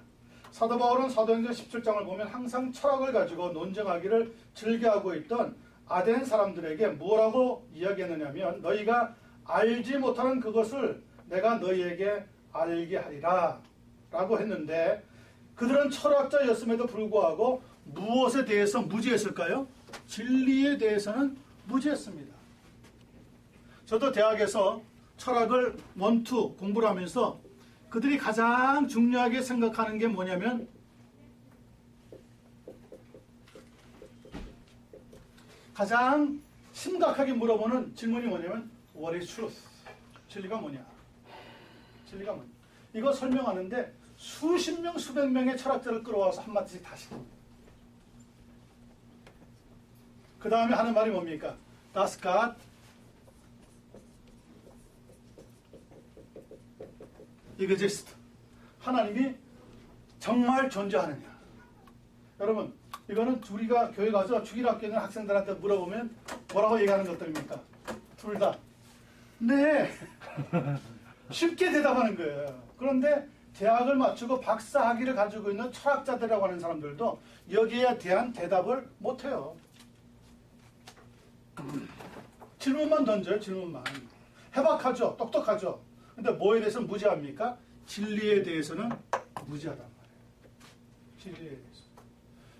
사도 바울은 사도행전 17장을 보면 항상 철학을 가지고 논쟁하기를 즐겨하고 있던 아덴 사람들에게 뭐라고 이야기했느냐면 너희가 알지 못하는 그것을 내가 너희에게 알게 하리라 라고 했는데 그들은 철학자였음에도 불구하고 무엇에 대해서 무지했을까요? 진리에 대해서는 무지했습니다. 저도 대학에서 철학을 1, 2 공부를 하면서 그들이 가장 중요하게 생각하는 게 뭐냐면 가장 심각하게 물어보는 질문이 뭐냐면 What is truth? 진리가 뭐냐? 진리가 뭐냐? 이거 설명하는데 수십 명, 수백 명의 철학자를 끌어와서 한마디씩 다 시킵니다. 그 다음에 하는 말이 뭡니까? Does God exist? 하나님이 정말 존재하느냐? 여러분, 이거는 우리가 교회 가서 주일학교 있는 학생들한테 물어보면 뭐라고 얘기하는 것들입니까? 둘 다. 네. 쉽게 대답하는 거예요. 그런데 대학을 마치고 박사 학위를 가지고 있는 철학자들이라고 하는 사람들도 여기에 대한 대답을 못해요. 질문만 던져요. 질문만. 해박하죠. 똑똑하죠. 근데 뭐에 대해서는 무지합니까? 진리에 대해서는 무지하단 말이에요. 진리에 대해서.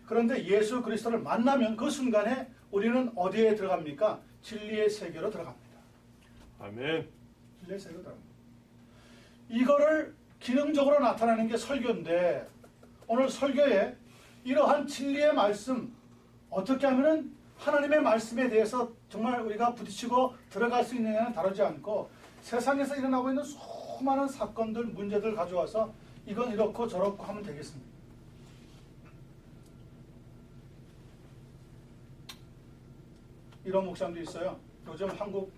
그런데 예수 그리스도를 만나면 그 순간에 우리는 어디에 들어갑니까? 진리의 세계로 들어갑니다. 아멘. 진리의 세계로 들어갑니다. 이거를 기능적으로 나타내는 게 설교인데 오늘 설교에 이러한 진리의 말씀 어떻게 하면은 하나님의 말씀에 대해서 정말 우리가 부딪히고 들어갈 수 있느냐는 다루지 않고 세상에서 일어나고 있는 수많은 사건들, 문제들 가져와서 이건 이렇고 저렇고 하면 되겠습니다. 이런 목사님도 있어요. 요즘 한국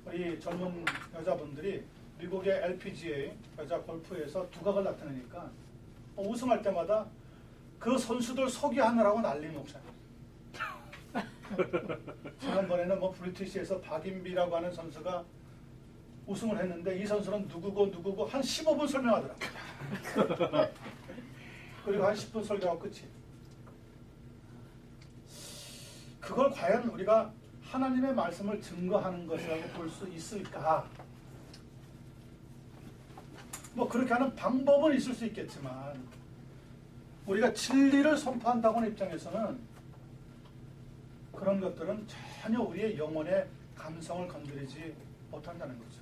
우리 젊은 여자분들이 미국의 LPGA 여자 골프에서 두각을 나타내니까 우승할 때마다 그 선수들 소개하느라고 난리 목사님. 지난번에는 브리티시에서 박인비라고 하는 선수가 우승을 했는데 이 선수는 누구고 한 15분 설명하더라고요. 그리고 한 10분 설교하고 끝이. 그걸 과연 우리가 하나님의 말씀을 증거하는 것이라고 볼 수 있을까? 뭐 그렇게 하는 방법은 있을 수 있겠지만 우리가 진리를 선포한다고 하는 입장에서는 그런 것들은 전혀 우리의 영혼의 감성을 건드리지 못한다는 거죠.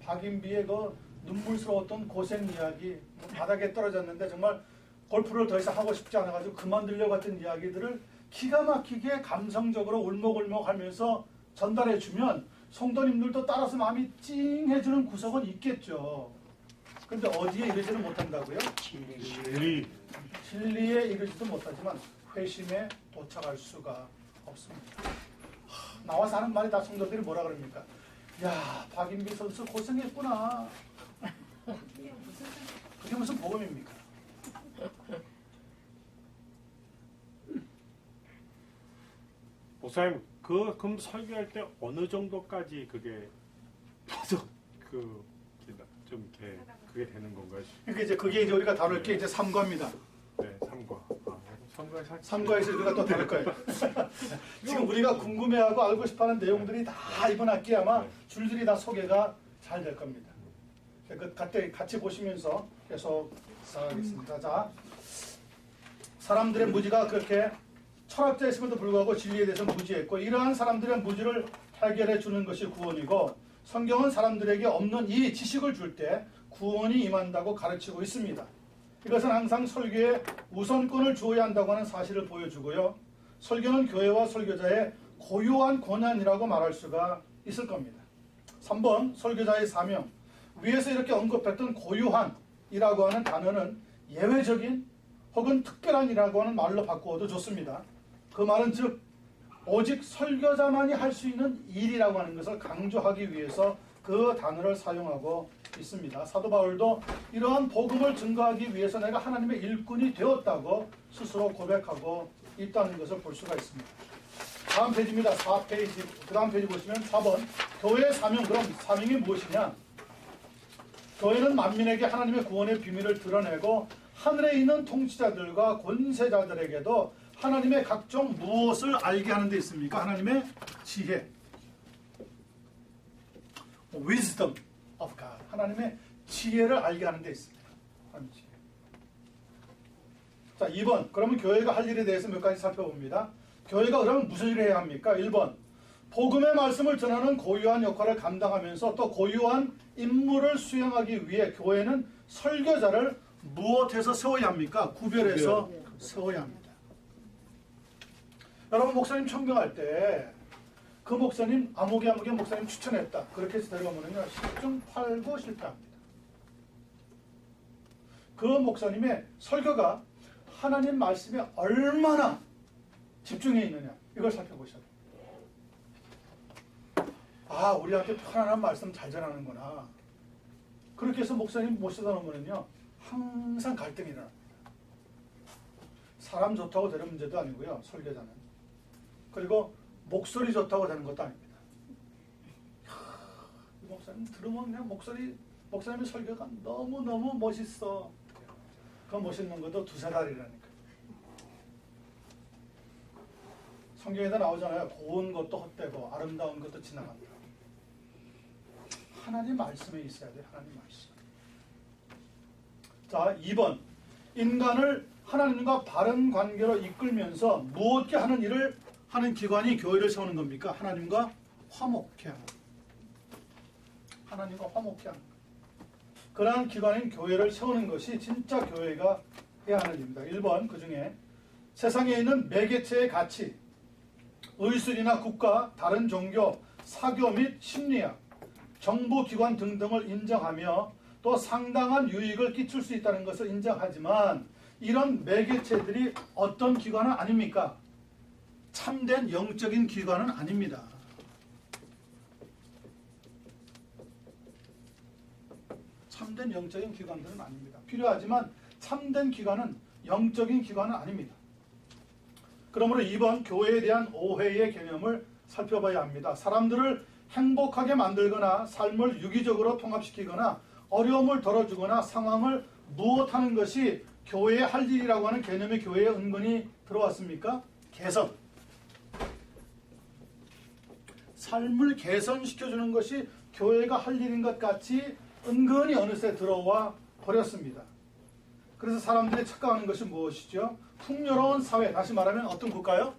박인비의 그 눈물스러웠던 고생 이야기, 바닥에 떨어졌는데 정말 골프를 더 이상 하고 싶지 않아가지고 그만두려고 했던 이야기들을 기가 막히게 감성적으로 울먹울먹 하면서 전달해주면 성도님들도 따라서 마음이 찡해지는 구석은 있겠죠. 그런데 어디에 이르지는 못한다고요? 진리. 진리에 이르지도 못하지만 회심에 도착할 수가 없습니다. 나와서 하는 말이 다 성도들이 뭐라 그럽니까? 야, 박인비 선수 고생했구나. 그게 무슨 복음입니까? 목사님, 그럼 설교할 때 어느 정도까지 그게 계속 좀 이렇게 그게 되는 건가요? 그러니까 그게 이제 우리가 다룰 게 이제 삼과입니다. 네, 삼과. 삼과에서 삼과에서 우리가 또 다룰 거예요. 지금 우리가 궁금해하고 알고 싶어하는 내용들이 다 이번 학기에 아마 줄줄이 다 소개가 잘 될 겁니다. 그 같이 보시면서 계속 살아가겠습니다. 자, 사람들의 무지가 그렇게 철학자였음에도 불구하고 진리에 대해서 무지했고, 이러한 사람들의 무지를 해결해 주는 것이 구원이고, 성경은 사람들에게 없는 이 지식을 줄 때 구원이 임한다고 가르치고 있습니다. 이것은 항상 설교에 우선권을 주어야 한다고 하는 사실을 보여주고요. 설교는 교회와 설교자의 고유한 권한이라고 말할 수가 있을 겁니다. 3번 설교자의 사명. 위에서 이렇게 언급했던 고유한이라고 하는 단어는 예외적인 혹은 특별한이라고 하는 말로 바꾸어도 좋습니다. 그 말은 즉 오직 설교자만이 할 수 있는 일이라고 하는 것을 강조하기 위해서 그 단어를 사용하고 있습니다. 사도 바울도 이러한 복음을 증거하기 위해서 내가 하나님의 일꾼이 되었다고 스스로 고백하고 있다는 것을 볼 수가 있습니다. 다음 페이지입니다. 4페이지. 그 다음 페이지 보시면 4번 교회의 사명. 그럼 사명이 무엇이냐? 교회는 만민에게 하나님의 구원의 비밀을 드러내고 하늘에 있는 통치자들과 권세자들에게도 하나님의 각종 무엇을 알게 하는 데 있습니까? 하나님의 지혜, wisdom of God, 하나님의 지혜를 알게 하는 데 있습니다. 하나님의 지혜. 자, 2번. 그러면 교회가 할 일에 대해서 몇 가지 살펴봅니다. 교회가 그러면 무슨 일을 해야 합니까? 1번. 복음의 말씀을 전하는 고유한 역할을 감당하면서 또 고유한 임무를 수행하기 위해 교회는 설교자를 무엇해서 세워야 합니까? 구별해서 세워야 합니다. 여러분, 목사님 청명할 때 그 목사님 아무개 목사님 추천했다. 그렇게 해서 데려오면요 10중 8구 실패합니다. 그 목사님의 설교가 하나님 말씀에 얼마나 집중해 있느냐, 이걸 살펴보셔야 돼요. 아, 우리한테 편안한 말씀 잘 전하는구나. 그렇게 해서 목사님 모셔다 놓으면요 항상 갈등이 일어납니다. 사람 좋다고 되는 문제도 아니고요, 설교자는. 그리고 목소리 좋다고 되는 것도 아닙니다. 이 목사님 들으면 그냥 목사님의 설교가 너무너무 멋있어. 그 멋있는 것도 두세 달이라니까. 성경에도 나오잖아요. 고운 것도 헛되고 아름다운 것도 지나간다. 하나님 말씀에 있어야 돼. 하나님 말씀. 자, 2번. 인간을 하나님과 바른 관계로 이끌면서 무엇게 하는 일을 하는 기관이 교회를 세우는 겁니까? 하나님과 화목케 하는. 하나님과 화목케 하는. 그러한 기관인 교회를 세우는 것이 진짜 교회가 해야 하는 일입니다. 1번. 그 중에 세상에 있는 매개체의 가치, 의술이나 국가, 다른 종교, 사교 및 심리학, 정부기관 등등을 인정하며 또 상당한 유익을 끼칠 수 있다는 것을 인정하지만 이런 매개체들이 어떤 기관은 아닙니까? 참된 영적인 기관은 아닙니다. 참된 영적인 기관들은 아닙니다. 필요하지만 참된 기관은 영적인 기관은 아닙니다. 그러므로 2번 교회에 대한 오해의 개념을 살펴봐야 합니다. 사람들을 행복하게 만들거나 삶을 유기적으로 통합시키거나 어려움을 덜어주거나 상황을 무엇하는 것이 교회의 할 일이라고 하는 개념이 교회에 은근히 들어왔습니까? 개선. 삶을 개선시켜주는 것이 교회가 할 일인 것 같이 은근히 어느새 들어와 버렸습니다. 그래서 사람들이 착각하는 것이 무엇이죠? 풍요로운 사회, 다시 말하면 어떤 국가요?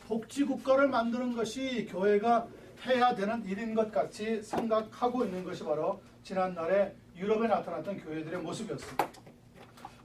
복지국가를 만드는 것이 교회가 해야 되는 일인 것 같이 생각하고 있는 것이 바로 지난날에 유럽에 나타났던 교회들의 모습이었습니다.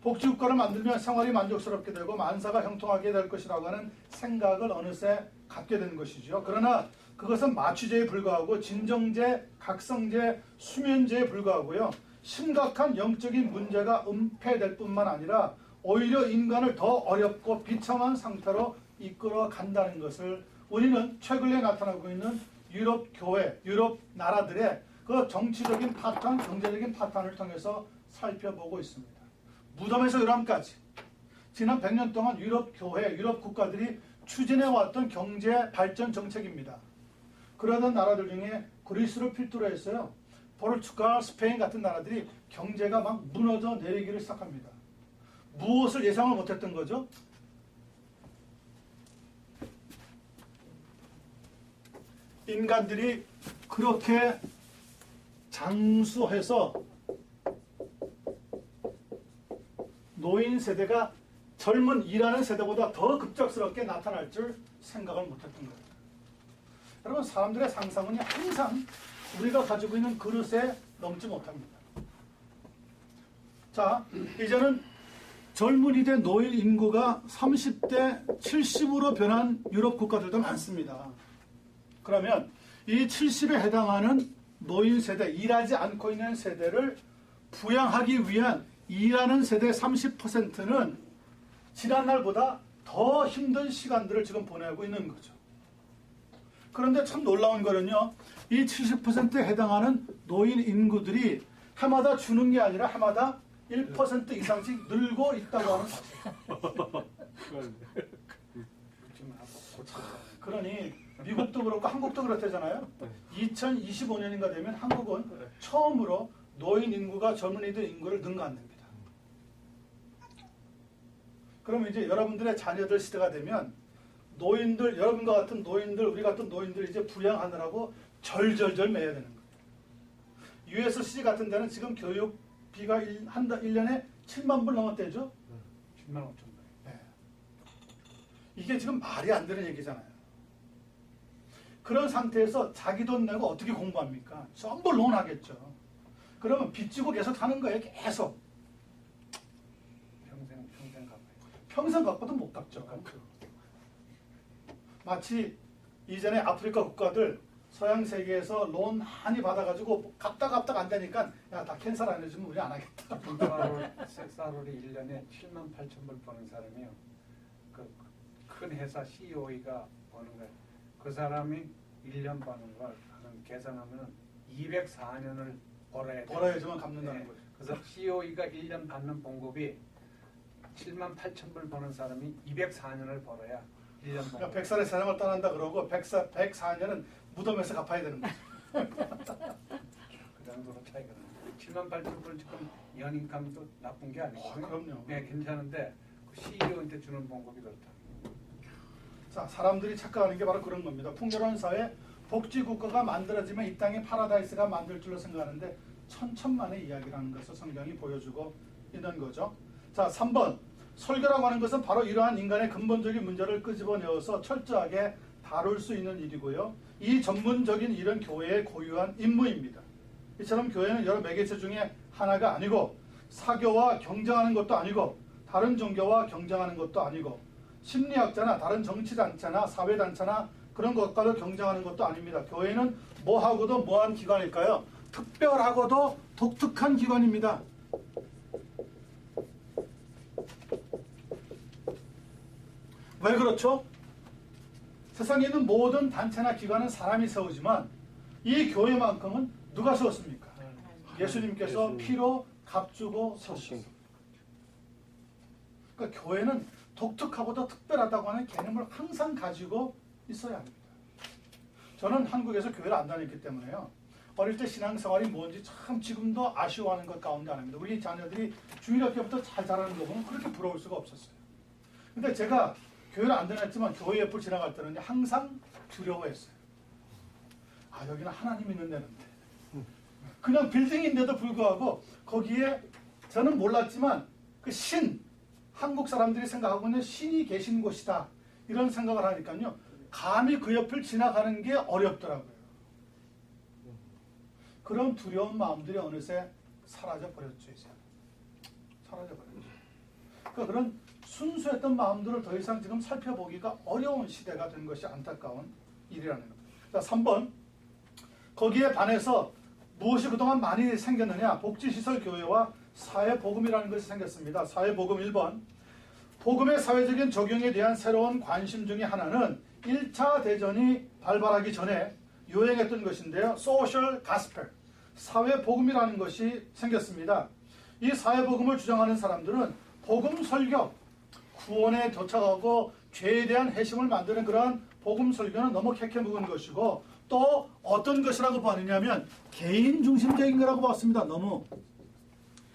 복지국가를 만들면 생활이 만족스럽게 되고 만사가 형통하게 될 것이라고 하는 생각을 어느새 갖게 된 것이죠. 그러나 그것은 마취제에 불과하고 진정제, 각성제, 수면제에 불과하고요. 심각한 영적인 문제가 은폐될 뿐만 아니라 오히려 인간을 더 어렵고 비참한 상태로 이끌어 간다는 것을 우리는 최근에 나타나고 있는 유럽 교회, 유럽 나라들의 그 정치적인 파탄, 경제적인 파탄을 통해서 살펴보고 있습니다. 무덤에서 유람까지 지난 100년 동안 유럽 교회, 유럽 국가들이 추진해왔던 경제 발전 정책입니다. 그러던 나라들 중에 그리스를 필두로 했어요. 포르투갈, 스페인 같은 나라들이 경제가 막 무너져 내리기를 시작합니다. 무엇을 예상을 못했던 거죠? 인간들이 그렇게 장수해서 노인 세대가 젊은 일하는 세대보다 더 급작스럽게 나타날 줄 생각을 못했던 거예요. 여러분, 사람들의 상상은 항상 우리가 가지고 있는 그릇에 넘지 못합니다. 자, 이제는 젊은이 대 노인 인구가 30대 70으로 변한 유럽 국가들도 많습니다. 그러면 이 70에 해당하는 노인 세대, 일하지 않고 있는 세대를 부양하기 위한 일하는 세대 30%는 지난날보다 더 힘든 시간들을 지금 보내고 있는 거죠. 그런데 참 놀라운 거는요, 이 70%에 해당하는 노인 인구들이 해마다 주는 게 아니라 해마다 1% 이상씩 늘고 있다고 하는 사실. 그러니 미국도 그렇고 한국도 그렇다잖아요. 2025년인가 되면 한국은 처음으로 노인 인구가 젊은이들 인구를 능가한답니다. 그러면 이제 여러분들의 자녀들 시대가 되면 노인들, 여러분과 같은 노인들, 우리 같은 노인들 이제 부양하느라고 절절절 매야 되는 거예요. USC 같은 데는 지금 교육비가 1년에 7만 불 넘었대죠? 7만 5천 불. 네. 이게 지금 말이 안 되는 얘기잖아요. 그런 상태에서 자기 돈 내고 어떻게 공부합니까? 전부 론하겠죠. 그러면 빚지고 계속 하는 거예요. 계속. 평생 갚아요. 평생 갚아도 못 갚죠. 마치 이전에 아프리카 국가들 서양 세계에서 론 많이 받아가지고 갚다 안 되니까 야, 다 캔슬 안 해주면 우리 안 하겠다. 섹사롤이 1년에 7만 8천 불 버는 사람이요. 그 큰 회사 CEO가 버는 거예요. 그 사람이 1년 버는 걸 계산하면 204년을 벌어야 돼요. 벌어야지만 갚는다는 거죠. 그래서 CEO가 1년 받는 봉급이 7만 8천 불 버는 사람이 204년을 벌어야 1년 봉급. 그러니까 100살의 세상을 떠난다 그러고 104년은 무덤에서 갚아야 되는 거죠. 그 정도로 차이가 나요. 7만 8천 불 지금 연인감도 나쁜 게 아니거든요. 그럼요. 네, 괜찮은데 그 CEO한테 주는 봉급이 그렇다. 자, 사람들이 착각하는 게 바로 그런 겁니다. 풍요로운 사회, 복지국가가 만들어지면 이 땅에 파라다이스가 만들 줄로 생각하는데 천천만의 이야기라는 것을 성경이 보여주고 있는 거죠. 자, 3번. 설교라고 하는 것은 바로 이러한 인간의 근본적인 문제를 끄집어내어서 철저하게 다룰 수 있는 일이고요. 이 전문적인 일은 교회의 고유한 임무입니다. 이처럼 교회는 여러 매개체 중에 하나가 아니고 사교와 경쟁하는 것도 아니고 다른 종교와 경쟁하는 것도 아니고 심리학자나 다른 정치단체나 사회단체나 그런 것과도 경쟁하는 것도 아닙니다. 교회는 뭐하고도 뭐한 기관일까요? 특별하고도 독특한 기관입니다. 왜 그렇죠? 세상에 있는 모든 단체나 기관은 사람이 세우지만 이 교회만큼은 누가 세웠습니까? 예수님께서 피로 값주고 세우셨습니다. 그러니까 교회는 독특하고도 특별하다고 하는 개념을 항상 가지고 있어야 합니다. 저는 한국에서 교회를 안 다녔기 때문에요. 어릴 때 신앙생활이 뭔지 참 지금도 아쉬워하는 것 가운데 하나입니다. 우리 자녀들이 중학교부터 잘 자라는 거 보면 그렇게 부러울 수가 없었어요. 근데 제가 교회를 안 다녔지만 교회 옆을 지나갈 때는 항상 두려워했어요. 아, 여기는 하나님 있는 데는데. 그냥 빌딩인데도 불구하고 거기에 저는 몰랐지만 그 한국 사람들이 생각하고 있는 신이 계신 곳이다. 이런 생각을 하니까요. 감히 그 옆을 지나가는 게 어렵더라고요. 그런 두려운 마음들이 어느새 사라져 버렸죠. 이제 사라져 버렸죠. 그러니까 그런 순수했던 마음들을 더 이상 지금 살펴보기가 어려운 시대가 된 것이 안타까운 일이라는 겁니다. 자, 3번. 거기에 반해서 무엇이 그동안 많이 생겼느냐? 복지시설 교회와 사회복음이라는 것이 생겼습니다. 사회복음 1번. 복음의 사회적인 적용에 대한 새로운 관심 중에 하나는 1차 대전이 발발하기 전에 유행했던 것인데요. 소셜 가스펠, 사회복음이라는 것이 생겼습니다. 이 사회복음을 주장하는 사람들은 복음 설교, 구원에 도착하고 죄에 대한 회심을 만드는 그러한 복음 설교는 너무 캐캐 묵은 것이고, 또 어떤 것이라고 봤느냐면 개인 중심적인 거라고 봤습니다. 너무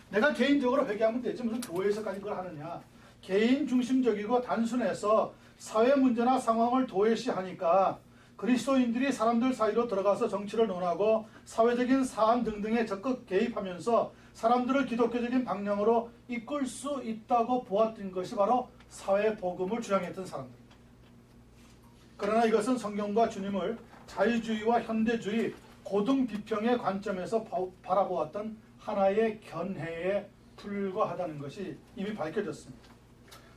내가 개인적으로 회개하면 되지 무슨 교회에서까지 그걸 하느냐. 개인 중심적이고 단순해서 사회 문제나 상황을 도외시하니까 그리스도인들이 사람들 사이로 들어가서 정치를 논하고 사회적인 사안 등등에 적극 개입하면서 사람들을 기독교적인 방향으로 이끌 수 있다고 보았던 것이 바로 사회복음을 주장했던 사람들입니다. 그러나 이것은 성경과 주님을 자유주의와 현대주의 고등비평의 관점에서 바라보았던 하나의 견해에 불과하다는 것이 이미 밝혀졌습니다.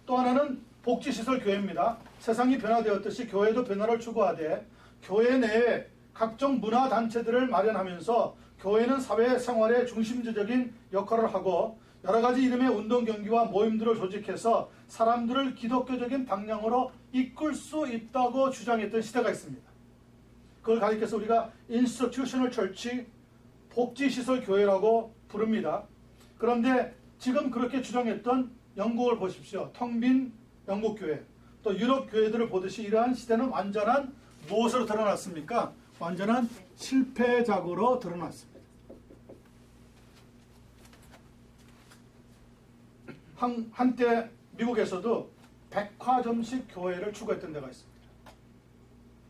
또 하나는 복지시설 교회입니다. 세상이 변화되었듯이 교회도 변화를 추구하되 교회 내에 각종 문화단체들을 마련하면서 교회는 사회생활의 중심적인 역할을 하고 여러 가지 이름의 운동 경기와 모임들을 조직해서 사람들을 기독교적인 방향으로 이끌 수 있다고 주장했던 시대가 있습니다. 그걸 가리켜서 우리가 인스티튜셔널 처치, 복지시설 교회라고 부릅니다. 그런데 지금 그렇게 주장했던 영국을 보십시오. 텅 빈 영국 교회, 또 유럽 교회들을 보듯이 이러한 시대는 완전한 무엇으로 드러났습니까? 완전한 실패작으로 드러났습니다. 한때 미국에서도 백화점식 교회를 추구했던 데가 있습니다.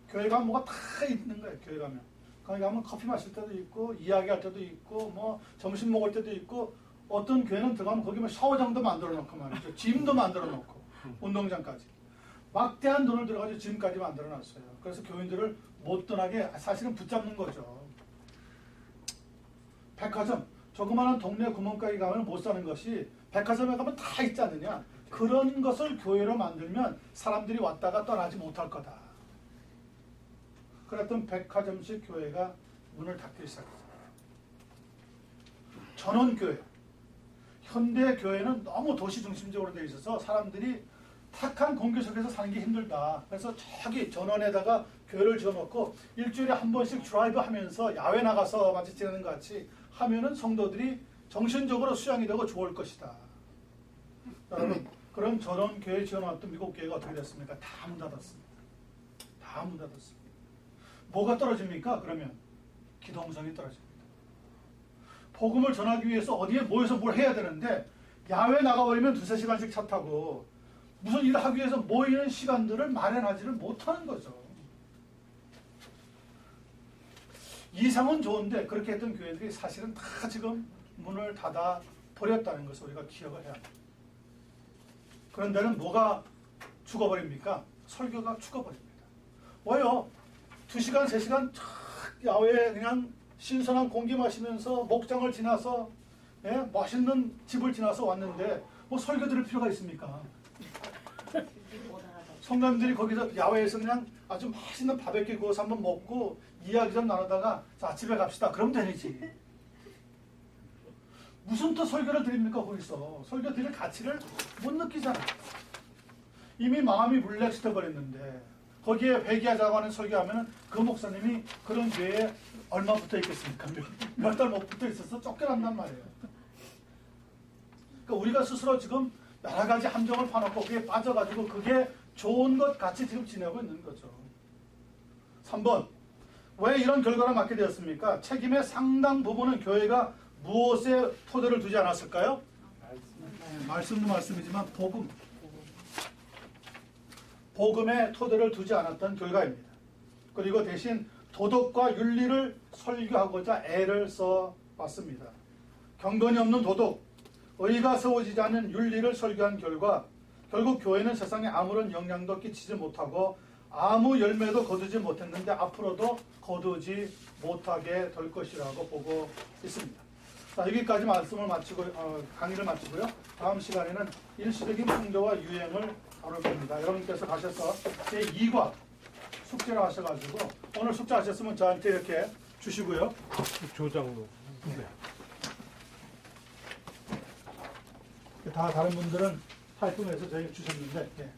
교회 가면 뭐가 다 있는 거예요. 교회 가면. 거기 가면 커피 마실 때도 있고 이야기할 때도 있고 뭐 점심 먹을 때도 있고, 어떤 교회는 들어가면 거기 뭐 샤워장도 만들어 놓고 말이죠. 짐도 만들어 놓고 운동장까지 막대한 돈을 들어가지고 짐까지 만들어 놨어요. 그래서 교인들을 못 떠나게 사실은 붙잡는 거죠. 백화점, 조그마한 동네 구멍가게 가면 못 사는 것이 백화점에 가면 다 있지 않느냐. 그런 것을 교회로 만들면 사람들이 왔다가 떠나지 못할 거다. 그랬던 백화점식 교회가 문을 닫기 시작했어요. 전원교회. 현대 교회는 너무 도시 중심적으로 되어 있어서 사람들이 탁한 공교 속에서 사는 게 힘들다. 그래서 저기 전원에다가 교회를 지어놓고 일주일에 한 번씩 드라이브 하면서 야외 나가서 마치 지내는 것 같이 하면은 성도들이 정신적으로 수양이 되고 좋을 것이다. 여러분, 그런 전원교회 지어놨던 미국 교회가 어떻게 됐습니까? 다 문 닫았습니다. 다 문 닫았습니다. 뭐가 떨어집니까? 그러면 기동성이 떨어집니다. 복음을 전하기 위해서 어디에 모여서 뭘 해야 되는데 야외 나가버리면 2-3시간씩 차 타고 무슨 일을 하기 위해서 모이는 시간들을 마련하지를 못하는 거죠. 이상은 좋은데 그렇게 했던 교회들이 사실은 다 지금 문을 닫아 버렸다는 것을 우리가 기억을 해야 합니다. 그런 데는 뭐가 죽어버립니까? 설교가 죽어버립니다. 뭐요? 2시간, 3시간 야외에 그냥 신선한 공기 마시면서 목장을 지나서 맛있는 집을 지나서 왔는데 뭐 설교 들을 필요가 있습니까? 성도님들이 거기서 야외에서 그냥 아주 맛있는 바베큐 구워서 한번 먹고 이야기 좀 나누다가 자 집에 갑시다. 그럼 되지. 무슨 또 설교를 드립니까? 거기서 설교 드릴 가치를 못 느끼잖아요. 이미 마음이 물렉시켜 버렸는데 거기에 회개하자고 하는 설교하면 그 목사님이 그런 교회에 얼마 붙어 있겠습니까? 몇 달 못 붙어 있어서 쫓겨난단 말이에요. 그러니까 우리가 스스로 지금 여러 가지 함정을 파놓고 그게 빠져가지고 그게 좋은 것 같이 지금 지내고 있는 거죠. 3번. 왜 이런 결과를 맞게 되었습니까? 책임의 상당 부분은 교회가 무엇에 토대를 두지 않았을까요? 말씀도 말씀이지만 복음에 토대를 두지 않았던 결과입니다. 그리고 대신 도덕과 윤리를 설교하고자 애를 써왔습니다. 경건이 없는 도덕, 의가 세워지지 않는 윤리를 설교한 결과 결국 교회는 세상에 아무런 영향도 끼치지 못하고 아무 열매도 거두지 못했는데 앞으로도 거두지 못하게 될 것이라고 보고 있습니다. 자, 여기까지 말씀을 마치고 강의를 마치고요. 다음 시간에는 일시적인 풍조와 유행을 다룰 겁니다. 여러분께서 가셔서 제2과 숙제를 하셔가지고 오늘 숙제 하셨으면 저한테 이렇게 주시고요. 조장로. 다 다른 분들은 타이핑해서 저희가 주셨는데 예.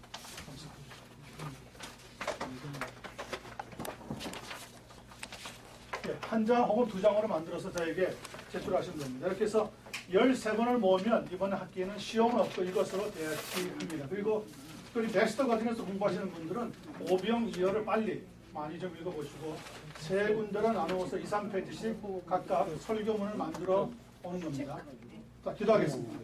예, 한 장 혹은 두 장으로 만들어서 저에게 제출하시면 됩니다. 이렇게 해서 13번을 모으면 이번 학기에는 시험은 없고 이것으로 대치합니다. 그리고 특별히 넥스터 과정에서 공부하시는 분들은 오병 이어를 빨리 많이 좀 읽어보시고 세 군데로 나누어서 2, 3페이지씩 각각 설교문을 만들어 오는 겁니다. 자, 기도하겠습니다.